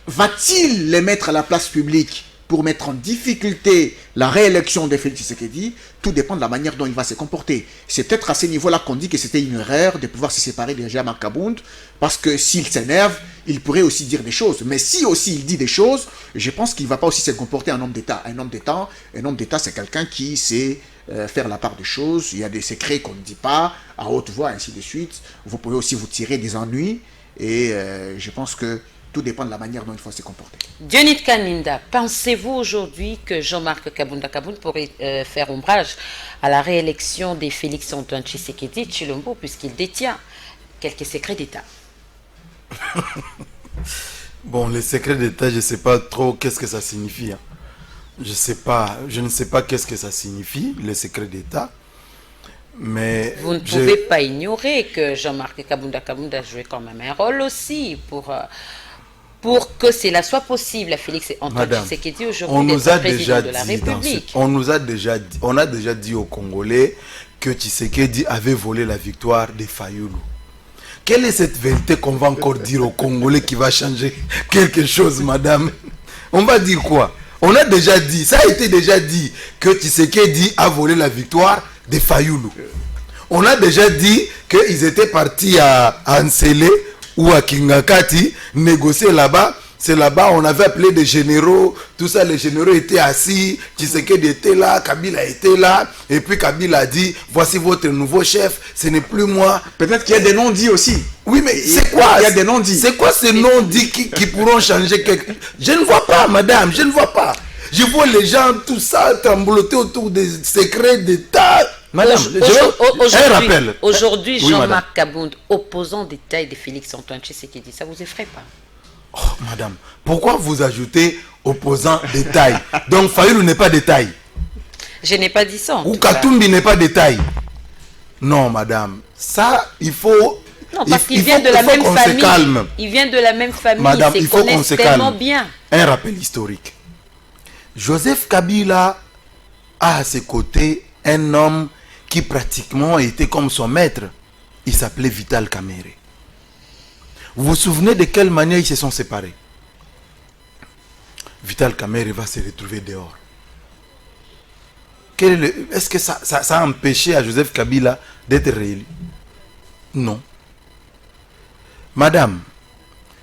Va-t-il les mettre à la place publique pour mettre en difficulté la réélection de Félix Tshisekedi? Tout dépend de la manière dont il va se comporter. C'est peut-être à ce niveau-là qu'on dit que c'était une erreur de pouvoir se séparer de Jean-Marc Abound, parce que s'il s'énerve, il pourrait aussi dire des choses. Mais si aussi il dit des choses, je pense qu'il ne va pas aussi se comporter un homme d'État. Un homme d'État, c'est quelqu'un qui sait faire la part des choses. Il y a des secrets qu'on ne dit pas à haute voix, ainsi de suite. Vous pouvez aussi vous tirer des ennuis. Et je pense que tout dépend de la manière dont il faut se comporter. Dionyd Kaninda, pensez-vous aujourd'hui que Jean-Marc Kabunda pourrait faire ombrage à la réélection de Félix-Antoine Tshisekedi Tshilombo, puisqu'il détient quelques secrets d'État? Bon, les secrets d'État, je ne sais pas trop qu'est-ce que ça signifie. Hein. Je ne sais pas qu'est-ce que ça signifie, les secrets d'État. Mais vous ne pouvez pas ignorer que Jean-Marc Kabunda jouait quand même un rôle aussi pour que cela soit possible à Félix-Antoine Tshisekedi aujourd'hui d'être président de la République. On a déjà dit aux Congolais que Tshisekedi avait volé la victoire de Fayoulou. Quelle est cette vérité qu'on va encore dire aux Congolais qui va changer quelque chose, madame? On va dire quoi? On a déjà dit, ça a été déjà dit que Tshisekedi a volé la victoire de Fayoulou. On a déjà dit qu'ils étaient partis à Ansele ou à Kingakati négocier là-bas. C'est là-bas, on avait appelé des généraux, tout ça, les généraux étaient assis, Tshisekedi était là, Kabila était là, et puis Kabila a dit, voici votre nouveau chef, ce n'est plus moi. Peut-être qu'il y a des noms-dits aussi. Oui, mais c'est quoi? Il y a des noms-dits. C'est quoi ces noms-dits qui pourront changer quelque chose? Je ne vois pas, madame, je ne vois pas. Je vois les gens, tout ça, trembloter autour des secrets d'État. Madame, un rappel. Aujourd'hui, Jean-Marc Kabound, opposant des tailles de Félix-Antoine Tshisekedi, ça vous effraie pas? Oh, madame, pourquoi vous ajoutez opposant des tailles? Donc Fayoulou n'est pas des tailles. Je n'ai pas dit ça. Ou Katumbi n'est pas des tailles. Non, madame, ça, il faut... Non, parce qu'il vient de la même famille. Il vient de la même famille. Madame, il faut qu'on se calme. Bien. Un rappel historique. Joseph Kabila a à ses côtés un homme qui pratiquement était comme son maître. Il s'appelait Vital Kamerhe. Vous vous souvenez de quelle manière ils se sont séparés? Vital Kamerhe va se retrouver dehors. Est-ce que ça a empêché à Joseph Kabila d'être réélu? Non. Madame,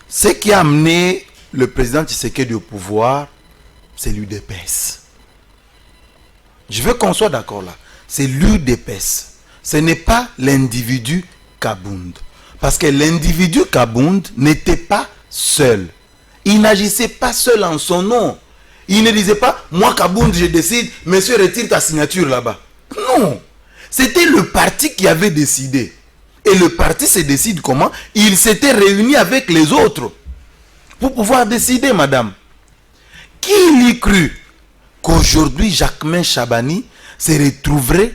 ce qui a amené le président Tshisekedi au pouvoir, c'est l'UDPS. Je veux qu'on soit d'accord là. C'est l'UDPS. Ce n'est pas l'individu Kabound. Parce que l'individu Kabound n'était pas seul. Il n'agissait pas seul en son nom. Il ne disait pas, moi Kabound, je décide, monsieur, retire ta signature là-bas. Non. C'était le parti qui avait décidé. Et le parti se décide comment? Il s'était réuni avec les autres pour pouvoir décider, madame. Qui l'y crut qu'aujourd'hui Jacquemain Chabani se retrouverait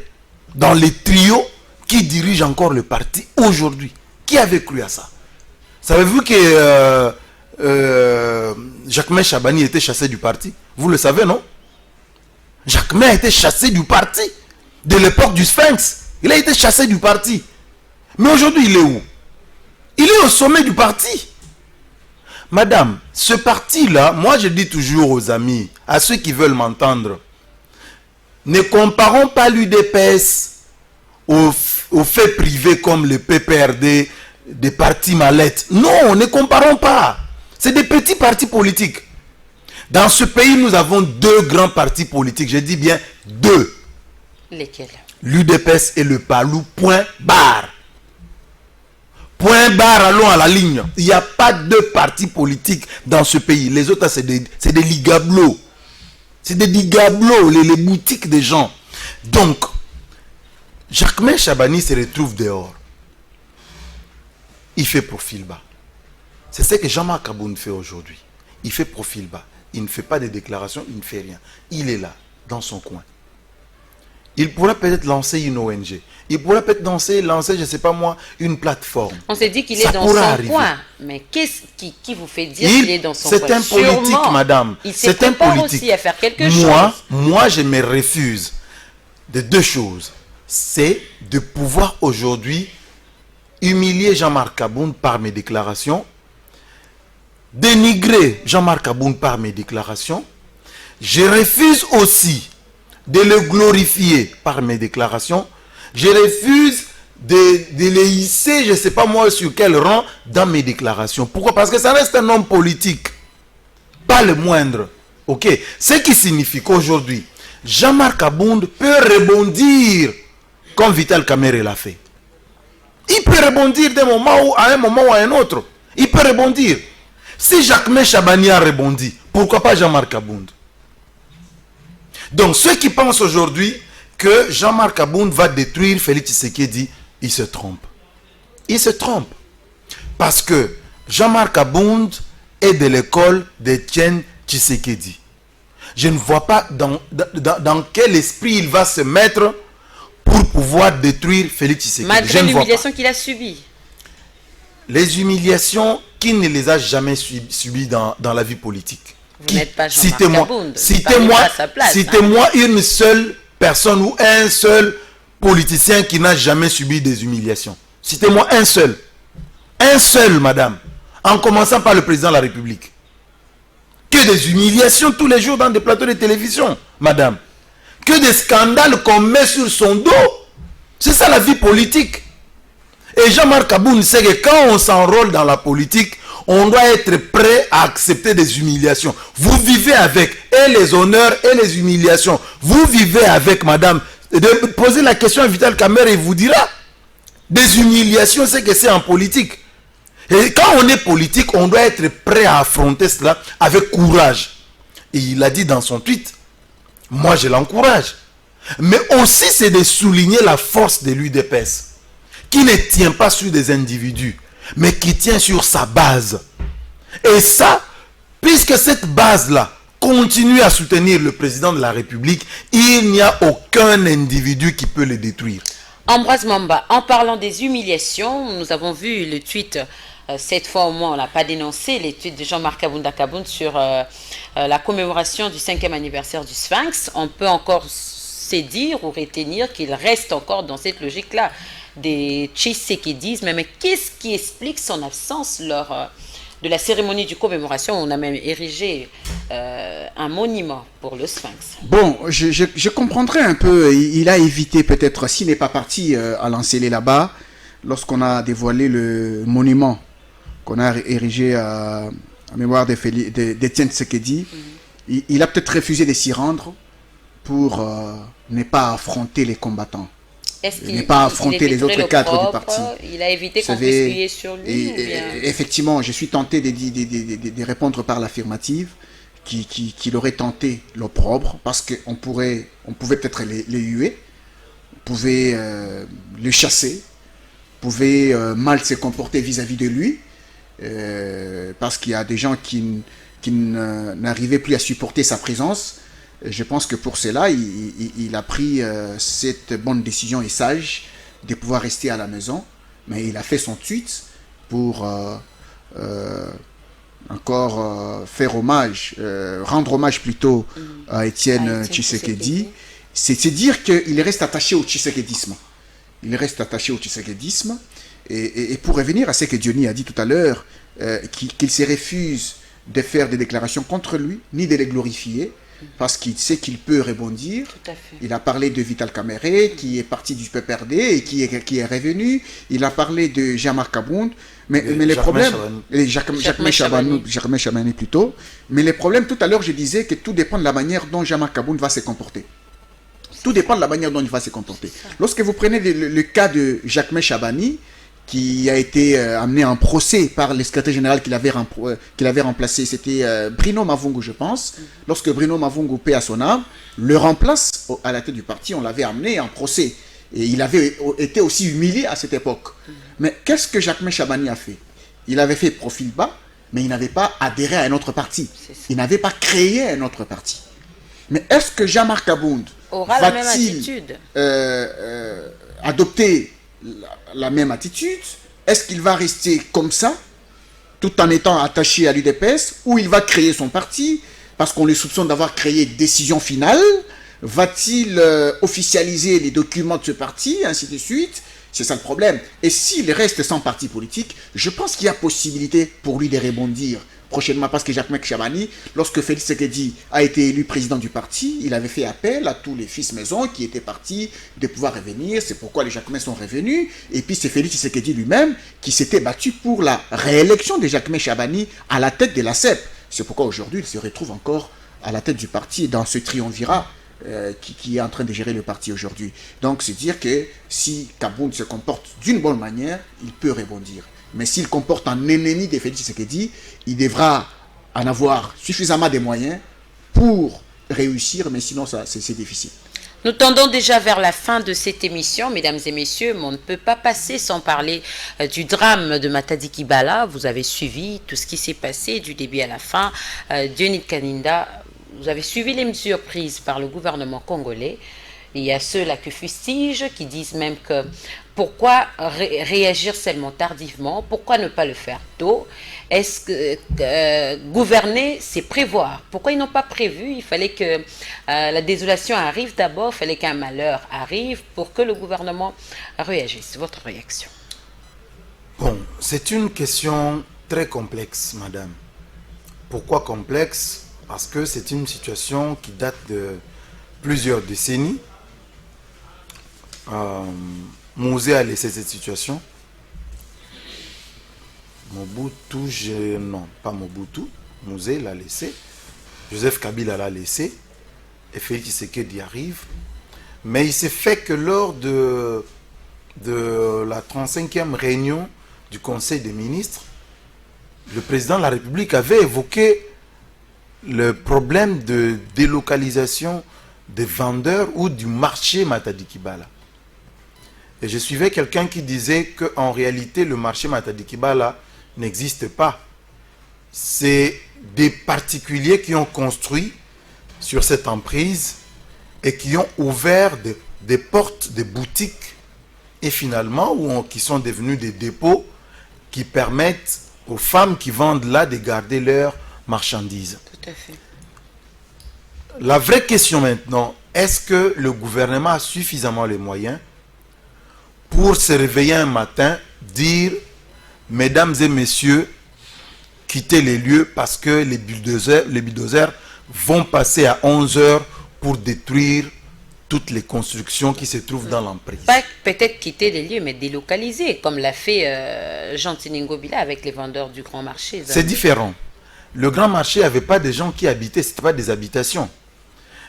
dans les trios qui dirigent encore le parti aujourd'hui? Qui avait cru à ça? Savez-vous que Jacquemain Chabani était chassé du parti? Vous le savez, non? Jacquemain a été chassé du parti. De l'époque du Sphinx, il a été chassé du parti. Mais aujourd'hui, il est où? Il est au sommet du parti. Madame, ce parti-là, moi je dis toujours aux amis, à ceux qui veulent m'entendre, ne comparons pas l'UDPS aux faits privés comme le PPRD, des partis mallettes. Non, ne comparons pas. C'est des petits partis politiques. Dans ce pays, nous avons 2 grands partis politiques. Je dis bien 2. Lesquels? L'UDPS et le PALU, point barre. Point barre, allons à la ligne. Il n'y a pas 2 partis politiques dans ce pays. Les autres, c'est des ligablos. C'est des ligablos, les boutiques des gens. Donc, Jacquemain Chabani se retrouve dehors. Il fait profil bas. C'est ce que Jean-Marc Aboun fait aujourd'hui. Il fait profil bas. Il ne fait pas de déclarations, il ne fait rien. Il est là, dans son coin. Il pourrait peut-être lancer une ONG. Il pourrait peut-être lancer, je ne sais pas moi, une plateforme. On s'est dit qu'il est dans son coin. Mais qu'est-ce qui vous fait dire qu'il est dans son coin? C'est un politique, sûrement, madame. C'est un politique. Aussi à faire quelque chose. Moi, je me refuse de 2 choses. C'est de pouvoir aujourd'hui humilier Jean-Marc Aboun par mes déclarations, dénigrer Jean-Marc Aboun par mes déclarations. Je refuse aussi de le glorifier par mes déclarations. Je refuse de le hisser, je ne sais pas moi sur quel rang, dans mes déclarations. Pourquoi? Parce que ça reste un homme politique. Pas le moindre. Ok? Ce qui signifie qu'aujourd'hui, Jean-Marc Aboun peut rebondir comme Vital Kamerhe l'a fait. Il peut rebondir d'un moment à un moment ou à un autre. Il peut rebondir. Si Jacquemain Chabani a rebondi, pourquoi pas Jean-Marc Aboun? Donc ceux qui pensent aujourd'hui que Jean-Marc Aboun va détruire Félix Tshisekedi, ils se trompent. Ils se trompent. Parce que Jean-Marc Aboun est de l'école d'Etienne Tshisekedi. Je ne vois pas dans quel esprit il va se mettre pour pouvoir détruire Félix Tshisekedi. Malgré l'humiliation qu'il a subie. Les humiliations, qui ne les a jamais subies dans la vie politique? Vous n'êtes pas Jean-Marc Aboun. Citez-moi une seule personne ou un seul politicien qui n'a jamais subi des humiliations. Citez-moi un seul. Un seul, madame. En commençant par le président de la République. Que des humiliations tous les jours dans des plateaux de télévision, madame. Que des scandales qu'on met sur son dos. C'est ça la vie politique. Et Jean-Marc Aboun sait que quand on s'enrôle dans la politique, on doit être prêt à accepter des humiliations. Vous vivez avec, et les honneurs et les humiliations. Vous vivez avec, madame. Posez la question à Vital Kamerhe, il vous dira. Des humiliations, c'est que c'est en politique. Et quand on est politique, on doit être prêt à affronter cela avec courage. Et il a dit dans son tweet, moi je l'encourage. Mais aussi c'est de souligner la force de l'UDPS, qui ne tient pas sur des individus, mais qui tient sur sa base. Et ça, puisque cette base-là continue à soutenir le président de la République, il n'y a aucun individu qui peut le détruire. Ambroise Mamba, en parlant des humiliations, nous avons vu le tweet, cette fois au moins on n'a pas dénoncé, les tweets de Jean-Marc Aboun sur la commémoration du 5e anniversaire du Sphinx. On peut encore se dire ou retenir qu'il reste encore dans cette logique-là des tshisekédismes, mais qu'est-ce qui explique son absence lors de la cérémonie de commémoration? On a même érigé un monument pour le Sphinx. Bon, je comprendrais un peu, il a évité peut-être, s'il n'est pas parti à l'enceller là-bas, lorsqu'on a dévoilé le monument qu'on a érigé en mémoire d'Etienne Tshisekedi, il a peut-être refusé de s'y rendre pour ne pas affronter les combattants. N'est pas affronter les autres cadres du parti. Il a évité qu'on puisse crier sur lui. Effectivement, je suis tenté de répondre par l'affirmative, qu'il aurait tenté l'opprobre, parce qu'on pouvait peut-être les huer, on pouvait le chasser, on pouvait mal se comporter vis-à-vis de lui, parce qu'il y a des gens qui n'arrivaient plus à supporter sa présence. Je pense que pour cela, il a pris cette bonne décision et sage de pouvoir rester à la maison. Mais il a fait son tweet pour encore faire hommage, rendre hommage plutôt à Etienne Tshisekedi. C'est dire qu'il reste attaché au tshisekédisme. Il reste attaché au tshisekédisme. Et pour revenir à ce que Diony a dit tout à l'heure, qu'il se refuse de faire des déclarations contre lui, ni de les glorifier, parce qu'il sait qu'il peut rebondir. Tout à fait. Il a parlé de Vital Kamerhe, qui est parti du PPRD et qui est revenu. Il a parlé de Jean-Marc Abound. Mais les problèmes... Jacques Chabani plutôt. Mais les problèmes, tout à l'heure, je disais que tout dépend de la manière dont Jean-Marc Abound va se comporter. Tout dépend de la manière dont il va se comporter. Lorsque vous prenez le cas de Jacques Chabani, qui a été amené en procès par le secrétaire général qu'il avait remplacé, c'était Bruno Mavungu, je pense. Lorsque Bruno Mavungu, paix à son âme, le remplace à la tête du parti, on l'avait amené en procès. Et il avait été aussi humilié à cette époque. Mais qu'est-ce que Jacques Chabani a fait? Il avait fait profil bas, mais il n'avait pas adhéré à un autre parti. Il n'avait pas créé un autre parti. Mais est-ce que Jean-Marc Abound aura la même attitude, adopter la même attitude? Est-ce qu'il va rester comme ça, tout en étant attaché à l'UDPS, ou il va créer son parti, parce qu'on le soupçonne d'avoir créé décision finale? Va-t-il officialiser les documents de ce parti, ainsi de suite? C'est ça le problème. Et s'il reste sans parti politique, je pense qu'il y a possibilité pour lui de rebondir prochainement, parce que Jacques Chabani, lorsque Félix Tshisekedi a été élu président du parti, il avait fait appel à tous les fils maison qui étaient partis de pouvoir revenir. C'est pourquoi les Jacquemins sont revenus. Et puis c'est Félix Tshisekedi lui-même qui s'était battu pour la réélection de Jacques Chabani à la tête de la CEP. C'est pourquoi aujourd'hui il se retrouve encore à la tête du parti dans ce triumvirat qui est en train de gérer le parti aujourd'hui. Donc c'est dire que si Kabound se comporte d'une bonne manière, il peut rebondir. Mais s'il comporte un ennemi de Félix Tshisekedi, il devra en avoir suffisamment de moyens pour réussir, mais sinon c'est difficile. Nous tendons déjà vers la fin de cette émission, mesdames et messieurs, mais on ne peut pas passer sans parler du drame de Matadi Kibala. Vous avez suivi tout ce qui s'est passé du début à la fin. Diony Kaninda, vous avez suivi les mesures prises par le gouvernement congolais. Il y a ceux-là qui fustigent, qui disent même que pourquoi réagir seulement tardivement, pourquoi ne pas le faire tôt? Est-ce que gouverner, c'est prévoir? Pourquoi ils n'ont pas prévu? Il fallait que la désolation arrive d'abord, il fallait qu'un malheur arrive pour que le gouvernement réagisse. Votre réaction? Bon, c'est une question très complexe, madame. Pourquoi complexe? Parce que c'est une situation qui date de plusieurs décennies. Mouzé a laissé cette situation. Mobutu, non, pas Mobutu. Mouzé l'a laissé. Joseph Kabila l'a laissé. Et Félix Tshisekedi arrive. Mais il s'est fait que lors de la 35e réunion du Conseil des ministres, le président de la République avait évoqué le problème de délocalisation des vendeurs ou du marché Matadi Kibala. Et je suivais quelqu'un qui disait qu'en réalité, le marché Matadi Kibala n'existe pas. C'est des particuliers qui ont construit sur cette emprise et qui ont ouvert des portes, des boutiques, et finalement, qui sont devenus des dépôts qui permettent aux femmes qui vendent là de garder leurs marchandises. Tout à fait. La vraie question maintenant, est-ce que le gouvernement a suffisamment les moyens pour se réveiller un matin, dire, mesdames et messieurs, quittez les lieux parce que les bulldozers vont passer à 11 heures pour détruire toutes les constructions qui se trouvent dans l'emprise. Pas peut-être quitter les lieux, mais délocaliser, comme l'a fait Jean Tiningobila avec les vendeurs du grand marché. C'est différent. Le grand marché n'avait pas des gens qui habitaient, ce n'était pas des habitations.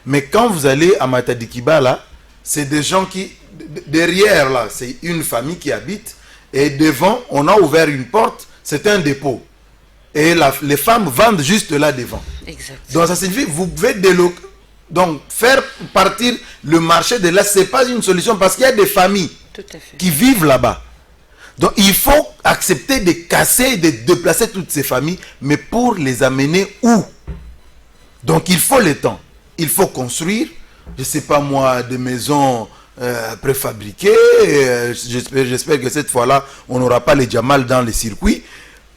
Mais quand vous allez à Matadi Kibala, c'est des gens qui, derrière là, c'est une famille qui habite, et devant, on a ouvert une porte, c'est un dépôt. Et les femmes vendent juste là devant. Exactement. Donc ça signifie que vous pouvez donc faire partir le marché de là, ce n'est pas une solution parce qu'il y a des familles qui vivent là-bas. Donc il faut accepter de casser, de déplacer toutes ces familles, mais pour les amener où? Donc il faut le temps. Il faut construire, je ne sais pas moi, des maisons préfabriquées. J'espère que cette fois-là, on n'aura pas les Jamal dans les circuits.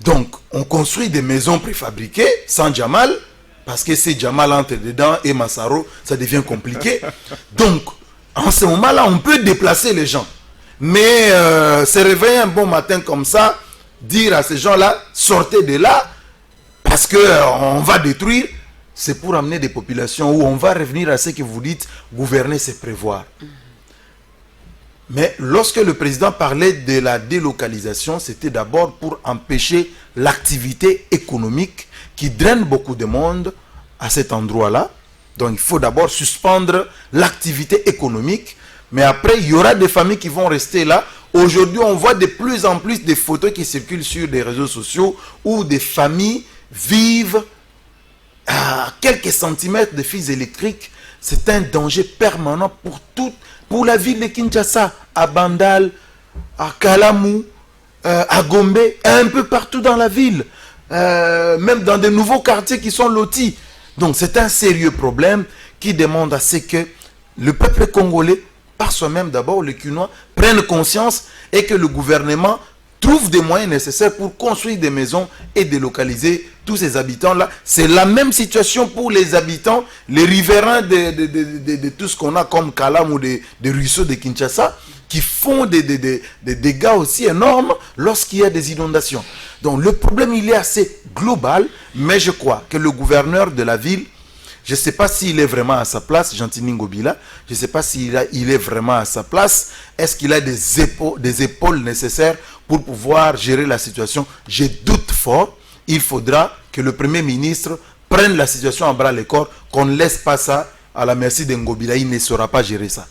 Donc on construit des maisons préfabriquées sans Jamal, parce que si Jamal entre dedans et Massaro, ça devient compliqué. Donc, en ce moment-là, on peut déplacer les gens. Mais se réveiller un bon matin comme ça, dire à ces gens-là, sortez de là, parce qu'on va détruire, c'est pour amener des populations où on va revenir à ce que vous dites, gouverner, c'est prévoir. Mais lorsque le président parlait de la délocalisation, c'était d'abord pour empêcher l'activité économique qui draine beaucoup de monde à cet endroit-là. Donc il faut d'abord suspendre l'activité économique, mais après il y aura des familles qui vont rester là. Aujourd'hui, on voit de plus en plus des photos qui circulent sur des réseaux sociaux où des familles vivent à quelques centimètres de fils électriques. C'est un danger permanent pour la ville de Kinshasa, à Bandal, à Kalamu, à Gombe, un peu partout dans la ville, même dans de nouveaux quartiers qui sont lotis. Donc c'est un sérieux problème qui demande à ce que le peuple congolais, par soi-même d'abord, les Quinois, prennent conscience et que le gouvernement trouve des moyens nécessaires pour construire des maisons et délocaliser tous ces habitants-là. C'est la même situation pour les habitants, les riverains de tout ce qu'on a comme Kalam ou des ruisseaux de Kinshasa, qui font des dégâts aussi énormes lorsqu'il y a des inondations. Donc le problème, il est assez global, mais je crois que le gouverneur de la ville, je ne sais pas s'il est vraiment à sa place, Gentini Ngobila, je ne sais pas s'il est vraiment à sa place. Est-ce qu'il a des épaules nécessaires pour pouvoir gérer la situation? Je doute fort. Il faudra que le Premier ministre prenne la situation en bras le corps, qu'on ne laisse pas ça à la merci de Ngobila. Il ne saura pas gérer ça.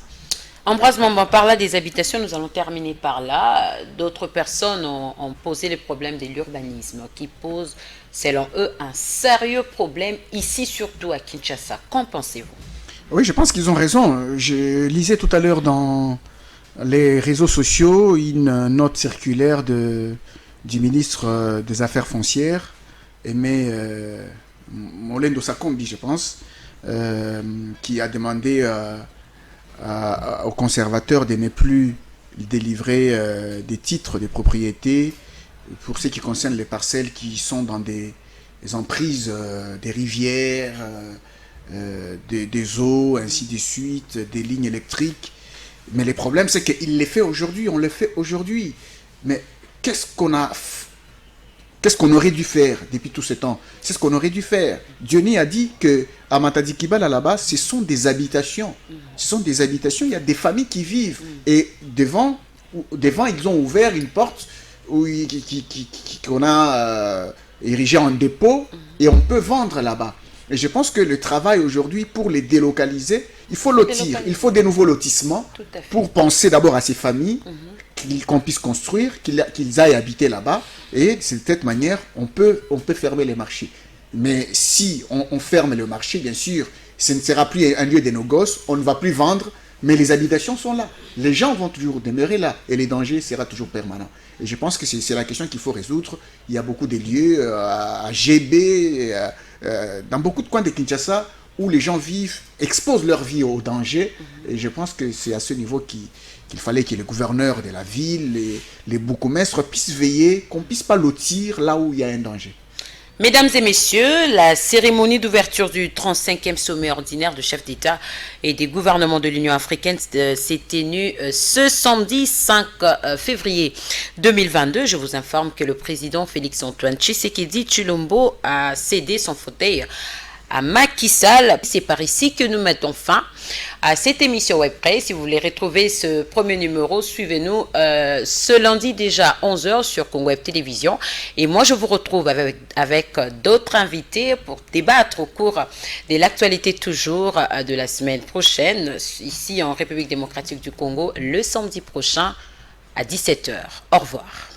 Ambroise Mamba, par là des habitations, nous allons terminer par là. D'autres personnes ont posé le problème de l'urbanisme qui pose, selon eux, un sérieux problème ici, surtout à Kinshasa. Qu'en pensez-vous? Oui, je pense qu'ils ont raison. Je lisais tout à l'heure dans les réseaux sociaux une note circulaire du ministre des Affaires foncières, Aimé Molendo Sakombi, je pense, qui a demandé aux conservateurs de ne plus délivrer des titres de propriété pour ce qui concerne les parcelles qui sont dans des emprises des rivières, des eaux, ainsi de suite, des lignes électriques. Mais le problème, c'est qu'il les fait aujourd'hui, on le fait aujourd'hui. Mais qu'est-ce qu'on aurait dû faire depuis tout ce temps? C'est ce qu'on aurait dû faire. Diony a dit que à Matadi Kibala, là-bas, ce sont des habitations. Ce sont des habitations, il y a des familles qui vivent. Et devant ils ont ouvert une porte qu'on a érigée en dépôt et on peut vendre là-bas. Et je pense que le travail aujourd'hui, pour les délocaliser, il faut lotir, il faut des nouveaux lotissements pour penser d'abord à ces familles, qu'on puisse construire, qu'ils aillent habiter là-bas. Et de cette manière, on peut fermer les marchés. Mais si on ferme le marché, bien sûr, ce ne sera plus un lieu de nos gosses, on ne va plus vendre, mais les habitations sont là. Les gens vont toujours demeurer là et les dangers seront toujours permanents. Et je pense que c'est la question qu'il faut résoudre. Il y a beaucoup de lieux à GB, dans beaucoup de coins de Kinshasa, où les gens vivent, exposent leur vie au danger. Et je pense que c'est à ce niveau qu'il fallait que le gouverneur de la ville, les bourgmestres puissent veiller, qu'on ne puisse pas lotir là où il y a un danger. Mesdames et messieurs, la cérémonie d'ouverture du 35e sommet ordinaire de chefs d'État et des gouvernements de l'Union africaine s'est tenue ce samedi 5 février 2022. Je vous informe que le président Félix-Antoine Tshisekedi Tshilombo a cédé son fauteuil à Macky Sall. C'est par ici que nous mettons fin à cette émission WebPress. Si vous voulez retrouver ce premier numéro, suivez-nous ce lundi déjà 11h sur Congo Web Télévision. Et moi, je vous retrouve avec d'autres invités pour débattre au cours de l'actualité toujours de la semaine prochaine, ici en République démocratique du Congo, le samedi prochain à 17h. Au revoir.